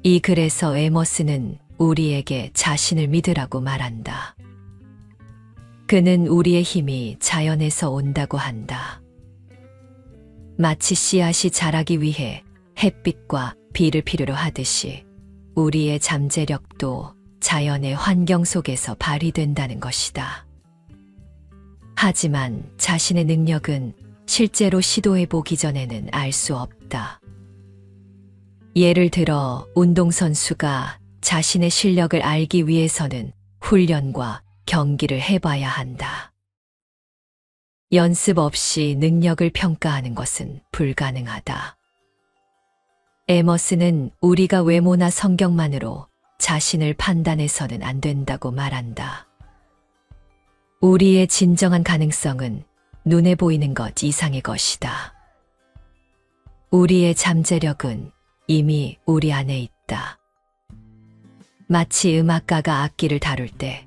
이 글에서 에머슨은 우리에게 자신을 믿으라고 말한다. 그는 우리의 힘이 자연에서 온다고 한다. 마치 씨앗이 자라기 위해 햇빛과 비를 필요로 하듯이 우리의 잠재력도 자연의 환경 속에서 발휘된다는 것이다. 하지만 자신의 능력은 실제로 시도해보기 전에는 알 수 없다. 예를 들어 운동선수가 자신의 실력을 알기 위해서는 훈련과 경기를 해봐야 한다. 연습 없이 능력을 평가하는 것은 불가능하다. 에머슨은 우리가 외모나 성격만으로 자신을 판단해서는 안 된다고 말한다. 우리의 진정한 가능성은 눈에 보이는 것 이상의 것이다. 우리의 잠재력은 이미 우리 안에 있다. 마치 음악가가 악기를 다룰 때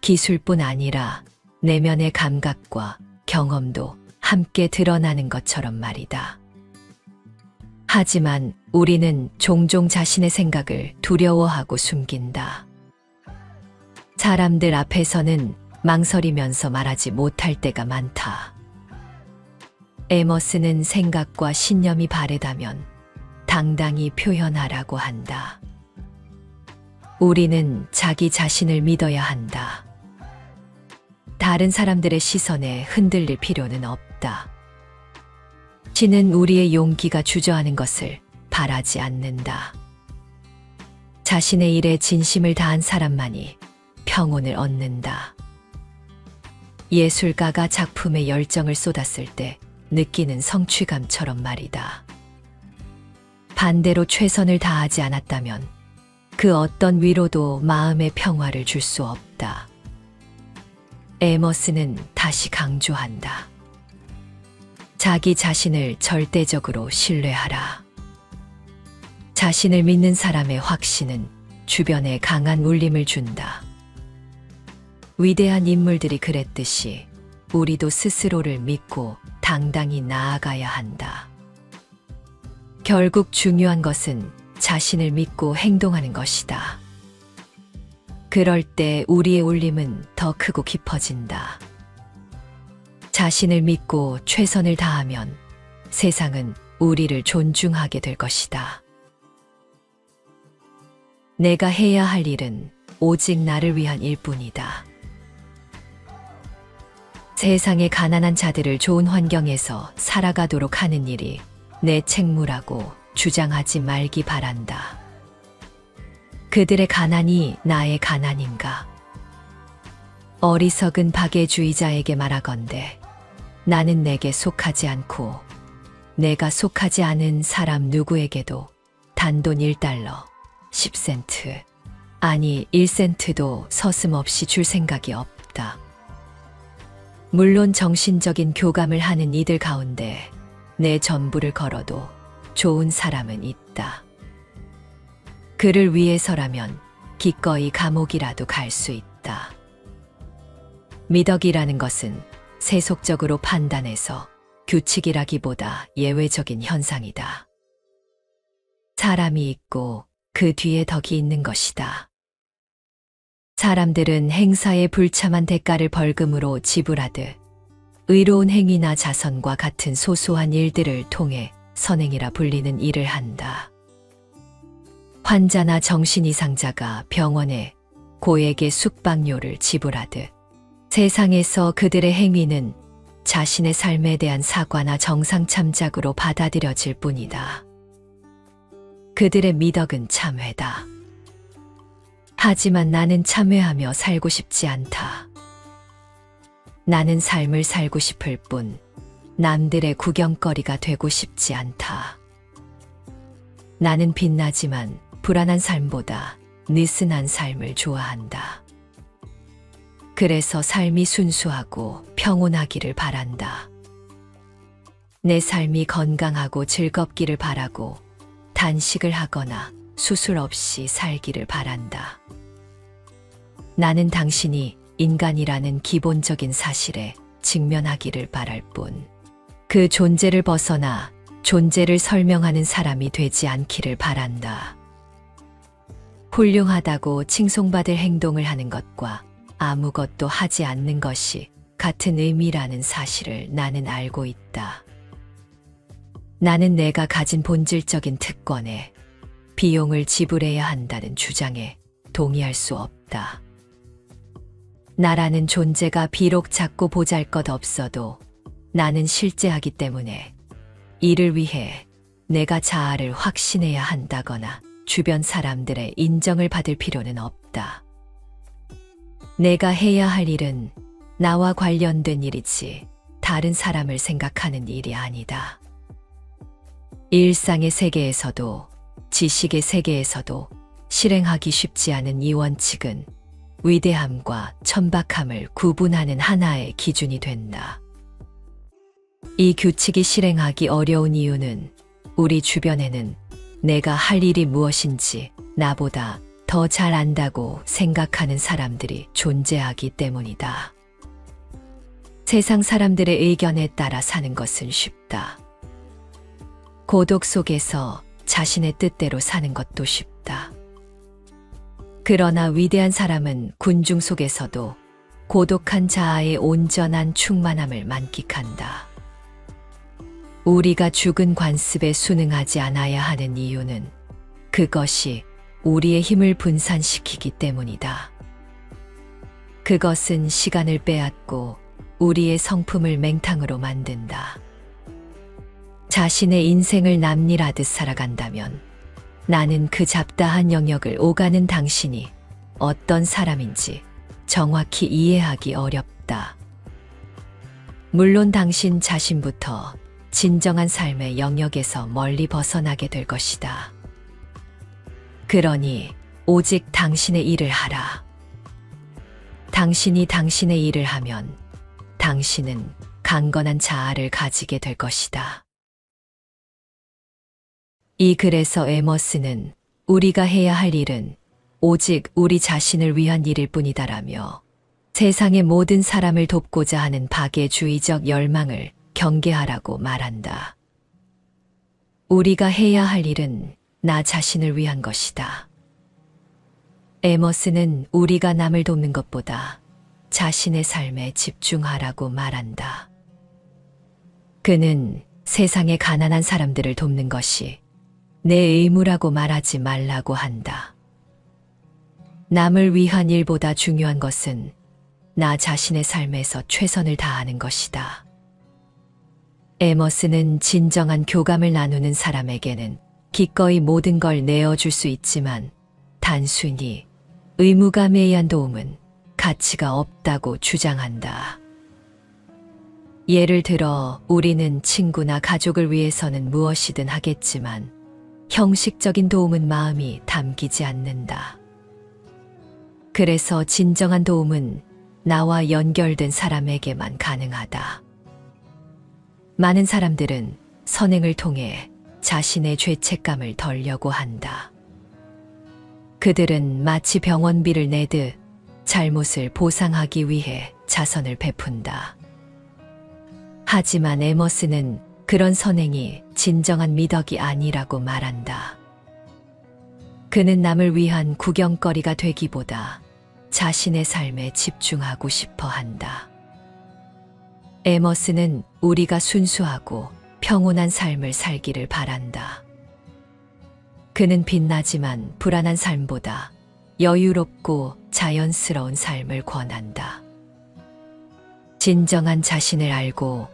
기술뿐 아니라 내면의 감각과 경험도 함께 드러나는 것처럼 말이다. 하지만 우리는 종종 자신의 생각을 두려워하고 숨긴다. 사람들 앞에서는 망설이면서 말하지 못할 때가 많다. 에머스는 생각과 신념이 바르다면 당당히 표현하라고 한다. 우리는 자기 자신을 믿어야 한다. 다른 사람들의 시선에 흔들릴 필요는 없다. 신은 우리의 용기가 주저하는 것을 바라지 않는다. 자신의 일에 진심을 다한 사람만이 평온을 얻는다. 예술가가 작품에 열정을 쏟았을 때 느끼는 성취감처럼 말이다. 반대로 최선을 다하지 않았다면 그 어떤 위로도 마음의 평화를 줄 수 없다. 에머스는 다시 강조한다. 자기 자신을 절대적으로 신뢰하라. 자신을 믿는 사람의 확신은 주변에 강한 울림을 준다. 위대한 인물들이 그랬듯이 우리도 스스로를 믿고 당당히 나아가야 한다. 결국 중요한 것은 자신을 믿고 행동하는 것이다. 그럴 때 우리의 울림은 더 크고 깊어진다. 자신을 믿고 최선을 다하면 세상은 우리를 존중하게 될 것이다. 내가 해야 할 일은 오직 나를 위한 일뿐이다. 세상의 가난한 자들을 좋은 환경에서 살아가도록 하는 일이 내 책무라고 주장하지 말기 바란다. 그들의 가난이 나의 가난인가? 어리석은 박애주의자에게 말하건대 나는 내게 속하지 않고 내가 속하지 않은 사람 누구에게도 단돈 1달러, 10센트, 아니 1센트도 서슴없이 줄 생각이 없다. 물론 정신적인 교감을 하는 이들 가운데 내 전부를 걸어도 좋은 사람은 있다. 그를 위해서라면 기꺼이 감옥이라도 갈 수 있다. 미덕이라는 것은 세속적으로 판단해서 규칙이라기보다 예외적인 현상이다. 사람이 있고 그 뒤에 덕이 있는 것이다. 사람들은 행사의 불참한 대가를 벌금으로 지불하듯 의로운 행위나 자선과 같은 소소한 일들을 통해 선행이라 불리는 일을 한다. 환자나 정신이상자가 병원에 고액의 숙박료를 지불하듯 세상에서 그들의 행위는 자신의 삶에 대한 사과나 정상 참작으로 받아들여질 뿐이다. 그들의 미덕은 참회다. 하지만 나는 참회하며 살고 싶지 않다. 나는 삶을 살고 싶을 뿐 남들의 구경거리가 되고 싶지 않다. 나는 빛나지만 불안한 삶보다 느슨한 삶을 좋아한다. 그래서 삶이 순수하고 평온하기를 바란다. 내 삶이 건강하고 즐겁기를 바라고 단식을 하거나 수술 없이 살기를 바란다. 나는 당신이 인간이라는 기본적인 사실에 직면하기를 바랄 뿐 그 존재를 벗어나 존재를 설명하는 사람이 되지 않기를 바란다. 훌륭하다고 칭송받을 행동을 하는 것과 아무것도 하지 않는 것이 같은 의미라는 사실을 나는 알고 있다. 나는 내가 가진 본질적인 특권에 비용을 지불해야 한다는 주장에 동의할 수 없다. 나라는 존재가 비록 작고 보잘것없어도 나는 실제하기 때문에 이를 위해 내가 자아를 확신해야 한다거나 주변 사람들의 인정을 받을 필요는 없다. 내가 해야 할 일은 나와 관련된 일이지 다른 사람을 생각하는 일이 아니다. 일상의 세계에서도 지식의 세계에서도 실행하기 쉽지 않은 이 원칙은 위대함과 천박함을 구분하는 하나의 기준이 된다. 이 규칙이 실행하기 어려운 이유는 우리 주변에는 내가 할 일이 무엇인지 나보다 더 잘 안다고 생각하는 사람들이 존재하기 때문이다. 세상 사람들의 의견에 따라 사는 것은 쉽다. 고독 속에서 자신의 뜻대로 사는 것도 쉽다. 그러나 위대한 사람은 군중 속에서도 고독한 자아의 온전한 충만함을 만끽한다. 우리가 죽은 관습에 순응하지 않아야 하는 이유는 그것이 우리의 힘을 분산시키기 때문이다. 그것은 시간을 빼앗고 우리의 성품을 맹탕으로 만든다. 자신의 인생을 남일하듯 살아간다면 나는 그 잡다한 영역을 오가는 당신이 어떤 사람인지 정확히 이해하기 어렵다. 물론 당신 자신부터 진정한 삶의 영역에서 멀리 벗어나게 될 것이다. 그러니 오직 당신의 일을 하라. 당신이 당신의 일을 하면 당신은 강건한 자아를 가지게 될 것이다. 이 글에서 에머스는 우리가 해야 할 일은 오직 우리 자신을 위한 일일 뿐이다라며 세상의 모든 사람을 돕고자 하는 박애주의적 열망을 경계하라고 말한다. 우리가 해야 할 일은 나 자신을 위한 것이다. 에머스는 우리가 남을 돕는 것보다 자신의 삶에 집중하라고 말한다. 그는 세상의 가난한 사람들을 돕는 것이 내 의무라고 말하지 말라고 한다. 남을 위한 일보다 중요한 것은 나 자신의 삶에서 최선을 다하는 것이다. 에머스는 진정한 교감을 나누는 사람에게는 기꺼이 모든 걸 내어줄 수 있지만 단순히 의무감에 의한 도움은 가치가 없다고 주장한다. 예를 들어 우리는 친구나 가족을 위해서는 무엇이든 하겠지만 형식적인 도움은 마음이 담기지 않는다. 그래서 진정한 도움은 나와 연결된 사람에게만 가능하다. 많은 사람들은 선행을 통해 자신의 죄책감을 덜려고 한다. 그들은 마치 병원비를 내듯 잘못을 보상하기 위해 자선을 베푼다. 하지만 에머스는 그런 선행이 진정한 미덕이 아니라고 말한다. 그는 남을 위한 구경거리가 되기보다 자신의 삶에 집중하고 싶어 한다. 에머스는 우리가 순수하고 평온한 삶을 살기를 바란다. 그는 빛나지만 불안한 삶보다 여유롭고 자연스러운 삶을 권한다. 진정한 자신을 알고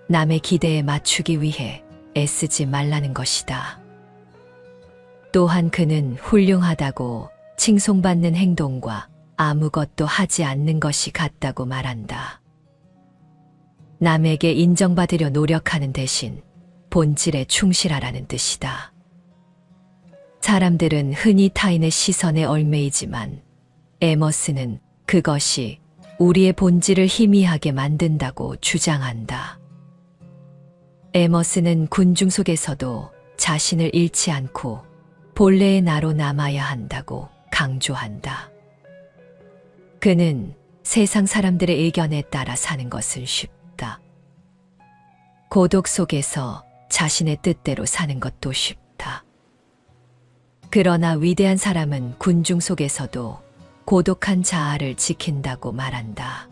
남의 기대에 맞추기 위해 애쓰지 말라는 것이다. 또한 그는 훌륭하다고 칭송받는 행동과 아무것도 하지 않는 것이 같다고 말한다. 남에게 인정받으려 노력하는 대신 본질에 충실하라는 뜻이다. 사람들은 흔히 타인의 시선에 얽매이지만 에머스는 그것이 우리의 본질을 희미하게 만든다고 주장한다. 에머스는 군중 속에서도 자신을 잃지 않고 본래의 나로 남아야 한다고 강조한다. 그는 세상 사람들의 의견에 따라 사는 것은 쉽다. 고독 속에서 자신의 뜻대로 사는 것도 쉽다. 그러나 위대한 사람은 군중 속에서도 고독한 자아를 지킨다고 말한다.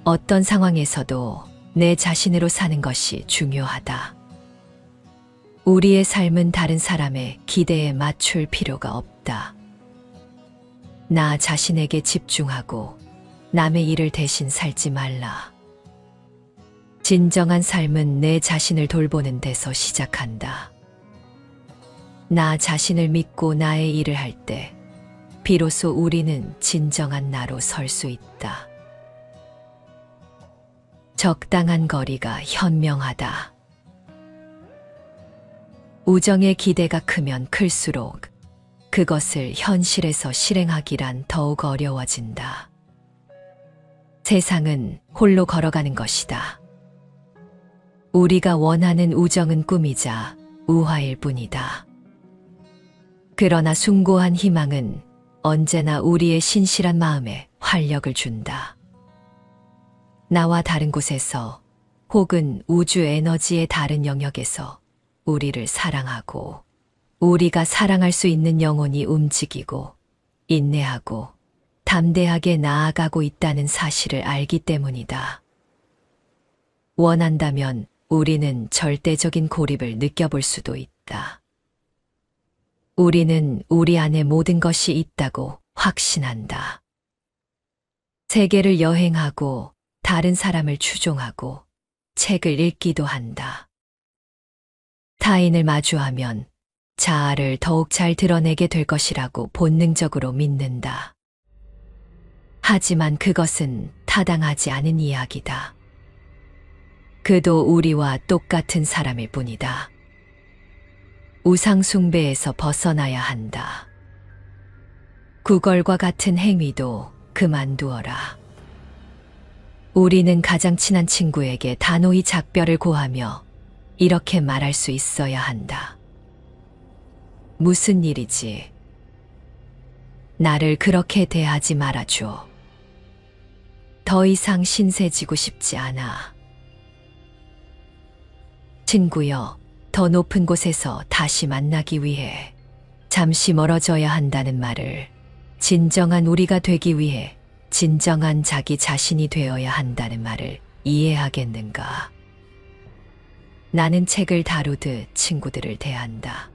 어떤 상황에서도 내 자신으로 사는 것이 중요하다. 우리의 삶은 다른 사람의 기대에 맞출 필요가 없다. 나 자신에게 집중하고 남의 일을 대신 살지 말라. 진정한 삶은 내 자신을 돌보는 데서 시작한다. 나 자신을 믿고 나의 일을 할 때 비로소 우리는 진정한 나로 설 수 있다. 적당한 거리가 현명하다. 우정의 기대가 크면 클수록 그것을 현실에서 실행하기란 더욱 어려워진다. 세상은 홀로 걸어가는 것이다. 우리가 원하는 우정은 꿈이자 우화일 뿐이다. 그러나 숭고한 희망은 언제나 우리의 신실한 마음에 활력을 준다. 나와 다른 곳에서 혹은 우주 에너지의 다른 영역에서 우리를 사랑하고 우리가 사랑할 수 있는 영혼이 움직이고 인내하고 담대하게 나아가고 있다는 사실을 알기 때문이다. 원한다면 우리는 절대적인 고립을 느껴볼 수도 있다. 우리는 우리 안에 모든 것이 있다고 확신한다. 세계를 여행하고 다른 사람을 추종하고 책을 읽기도 한다. 타인을 마주하면 자아를 더욱 잘 드러내게 될 것이라고 본능적으로 믿는다. 하지만 그것은 타당하지 않은 이야기다. 그도 우리와 똑같은 사람일 뿐이다. 우상숭배에서 벗어나야 한다. 구걸과 같은 행위도 그만두어라. 우리는 가장 친한 친구에게 단호히 작별을 고하며 이렇게 말할 수 있어야 한다. 무슨 일이지? 나를 그렇게 대하지 말아줘. 더 이상 신세지고 싶지 않아. 친구여, 더 높은 곳에서 다시 만나기 위해 잠시 멀어져야 한다는 말을 진정한 우리가 되기 위해 진정한 자기 자신이 되어야 한다는 말을 이해하겠는가? 나는 책을 다루듯 친구들을 대한다.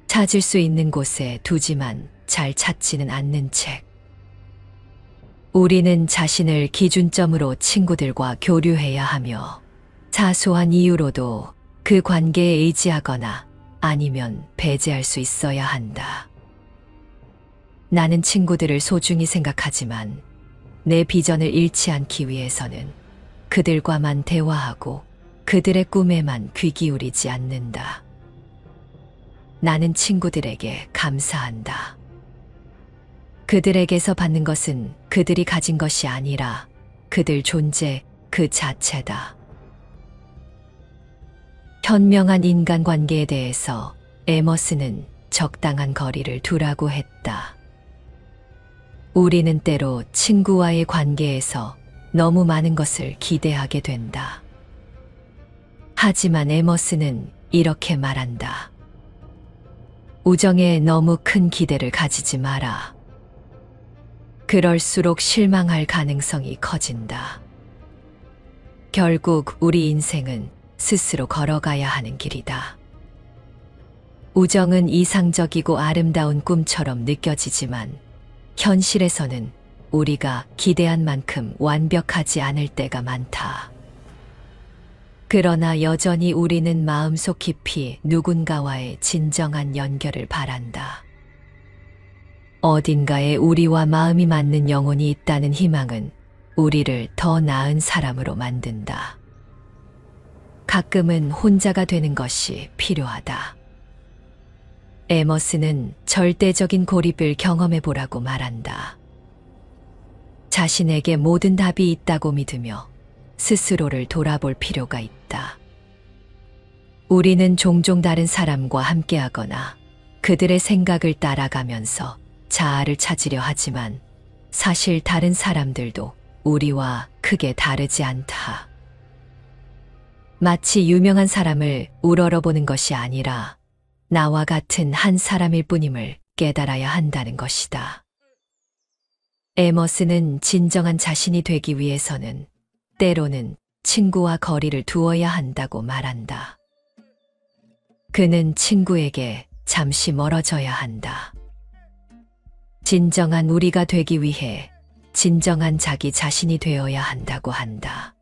찾을 수 있는 곳에 두지만 잘 찾지는 않는 책. 우리는 자신을 기준점으로 친구들과 교류해야 하며 사소한 이유로도 그 관계에 의지하거나 아니면 배제할 수 있어야 한다. 나는 친구들을 소중히 생각하지만 내 비전을 잃지 않기 위해서는 그들과만 대화하고 그들의 꿈에만 귀 기울이지 않는다. 나는 친구들에게 감사한다. 그들에게서 받는 것은 그들이 가진 것이 아니라 그들 존재 그 자체다. 현명한 인간관계에 대해서 에머스는 적당한 거리를 두라고 했다. 우리는 때로 친구와의 관계에서 너무 많은 것을 기대하게 된다. 하지만 에머스는 이렇게 말한다. 우정에 너무 큰 기대를 가지지 마라. 그럴수록 실망할 가능성이 커진다. 결국 우리 인생은 스스로 걸어가야 하는 길이다. 우정은 이상적이고 아름다운 꿈처럼 느껴지지만 현실에서는 우리가 기대한 만큼 완벽하지 않을 때가 많다. 그러나 여전히 우리는 마음속 깊이 누군가와의 진정한 연결을 바란다. 어딘가에 우리와 마음이 맞는 영혼이 있다는 희망은 우리를 더 나은 사람으로 만든다. 가끔은 혼자가 되는 것이 필요하다. 에머스는 절대적인 고립을 경험해 보라고 말한다. 자신에게 모든 답이 있다고 믿으며 스스로를 돌아볼 필요가 있다. 우리는 종종 다른 사람과 함께하거나 그들의 생각을 따라가면서 자아를 찾으려 하지만 사실 다른 사람들도 우리와 크게 다르지 않다. 마치 유명한 사람을 우러러보는 것이 아니라 나와 같은 한 사람일 뿐임을 깨달아야 한다는 것이다. 에머스는 진정한 자신이 되기 위해서는 때로는 친구와 거리를 두어야 한다고 말한다. 그는 친구에게 잠시 멀어져야 한다. 진정한 우리가 되기 위해 진정한 자기 자신이 되어야 한다고 한다.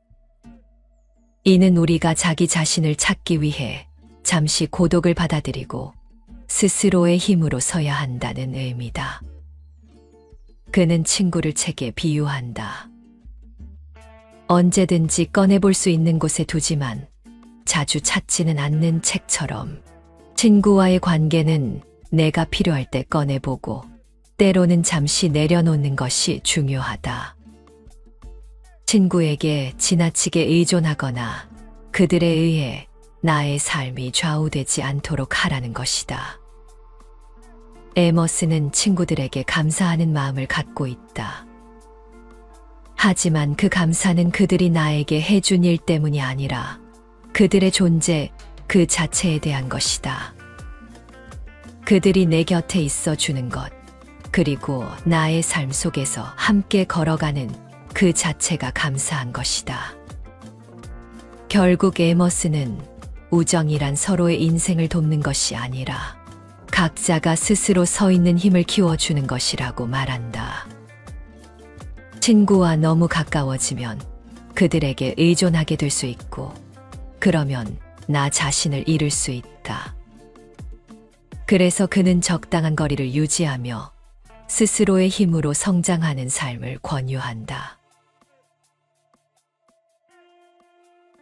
이는 우리가 자기 자신을 찾기 위해 잠시 고독을 받아들이고 스스로의 힘으로 서야 한다는 의미다. 그는 친구를 책에 비유한다. 언제든지 꺼내볼 수 있는 곳에 두지만 자주 찾지는 않는 책처럼 친구와의 관계는 내가 필요할 때 꺼내보고 때로는 잠시 내려놓는 것이 중요하다. 친구에게 지나치게 의존하거나 그들에 의해 나의 삶이 좌우되지 않도록 하라는 것이다. 에머스는 친구들에게 감사하는 마음을 갖고 있다. 하지만 그 감사는 그들이 나에게 해준 일 때문이 아니라 그들의 존재 그 자체에 대한 것이다. 그들이 내 곁에 있어 주는 것, 그리고 나의 삶 속에서 함께 걸어가는 그 자체가 감사한 것이다. 결국 에머스는 우정이란 서로의 인생을 돕는 것이 아니라 각자가 스스로 서 있는 힘을 키워주는 것이라고 말한다. 친구와 너무 가까워지면 그들에게 의존하게 될 수 있고, 그러면 나 자신을 잃을 수 있다. 그래서 그는 적당한 거리를 유지하며 스스로의 힘으로 성장하는 삶을 권유한다.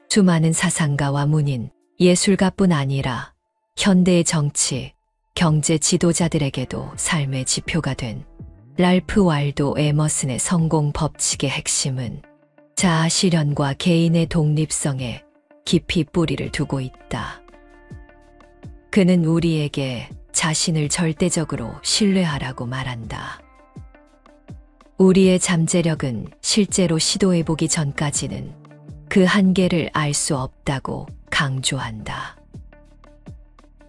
수많은 사상가와 문인, 예술가뿐 아니라 현대의 정치, 경제 지도자들에게도 삶의 지표가 된 랄프 waldo 에머슨의 성공 법칙의 핵심은 자아 실현과 개인의 독립성에 깊이 뿌리를 두고 있다. 그는 우리에게 자신을 절대적으로 신뢰하라고 말한다. 우리의 잠재력은 실제로 시도해보기 전까지는 그 한계를 알 수 없다고 강조한다.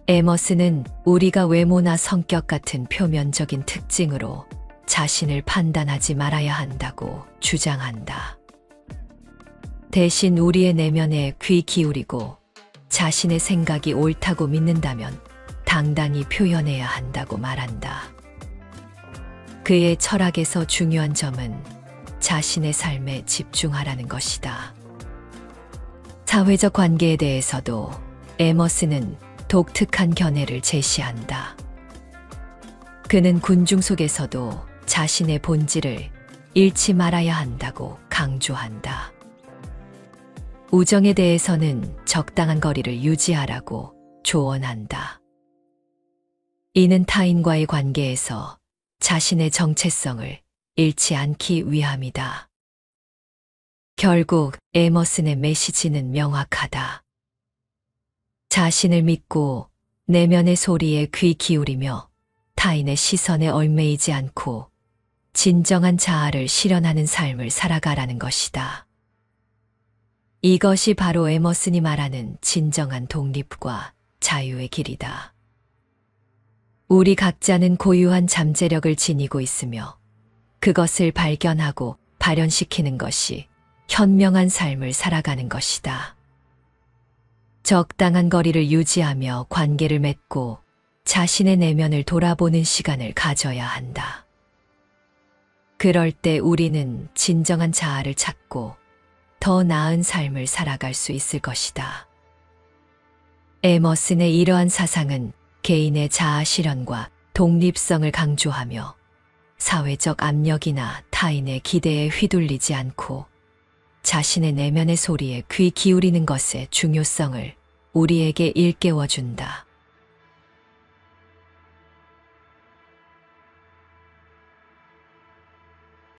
에머슨은 우리가 외모나 성격 같은 표면적인 특징으로 자신을 판단하지 말아야 한다고 주장한다. 대신 우리의 내면에 귀 기울이고 자신의 생각이 옳다고 믿는다면 당당히 표현해야 한다고 말한다. 그의 철학에서 중요한 점은 자신의 삶에 집중하라는 것이다. 사회적 관계에 대해서도 에머슨은 독특한 견해를 제시한다. 그는 군중 속에서도 자신의 본질을 잃지 말아야 한다고 강조한다. 우정에 대해서는 적당한 거리를 유지하라고 조언한다. 이는 타인과의 관계에서 자신의 정체성을 잃지 않기 위함이다. 결국 에머슨의 메시지는 명확하다. 자신을 믿고 내면의 소리에 귀 기울이며 타인의 시선에 얽매이지 않고 진정한 자아를 실현하는 삶을 살아가라는 것이다. 이것이 바로 에머슨이 말하는 진정한 독립과 자유의 길이다. 우리 각자는 고유한 잠재력을 지니고 있으며 그것을 발견하고 발현시키는 것이 현명한 삶을 살아가는 것이다. 적당한 거리를 유지하며 관계를 맺고 자신의 내면을 돌아보는 시간을 가져야 한다. 그럴 때 우리는 진정한 자아를 찾고 더 나은 삶을 살아갈 수 있을 것이다. 에머슨의 이러한 사상은 개인의 자아 실현과 독립성을 강조하며 사회적 압력이나 타인의 기대에 휘둘리지 않고 자신의 내면의 소리에 귀 기울이는 것의 중요성을 우리에게 일깨워준다.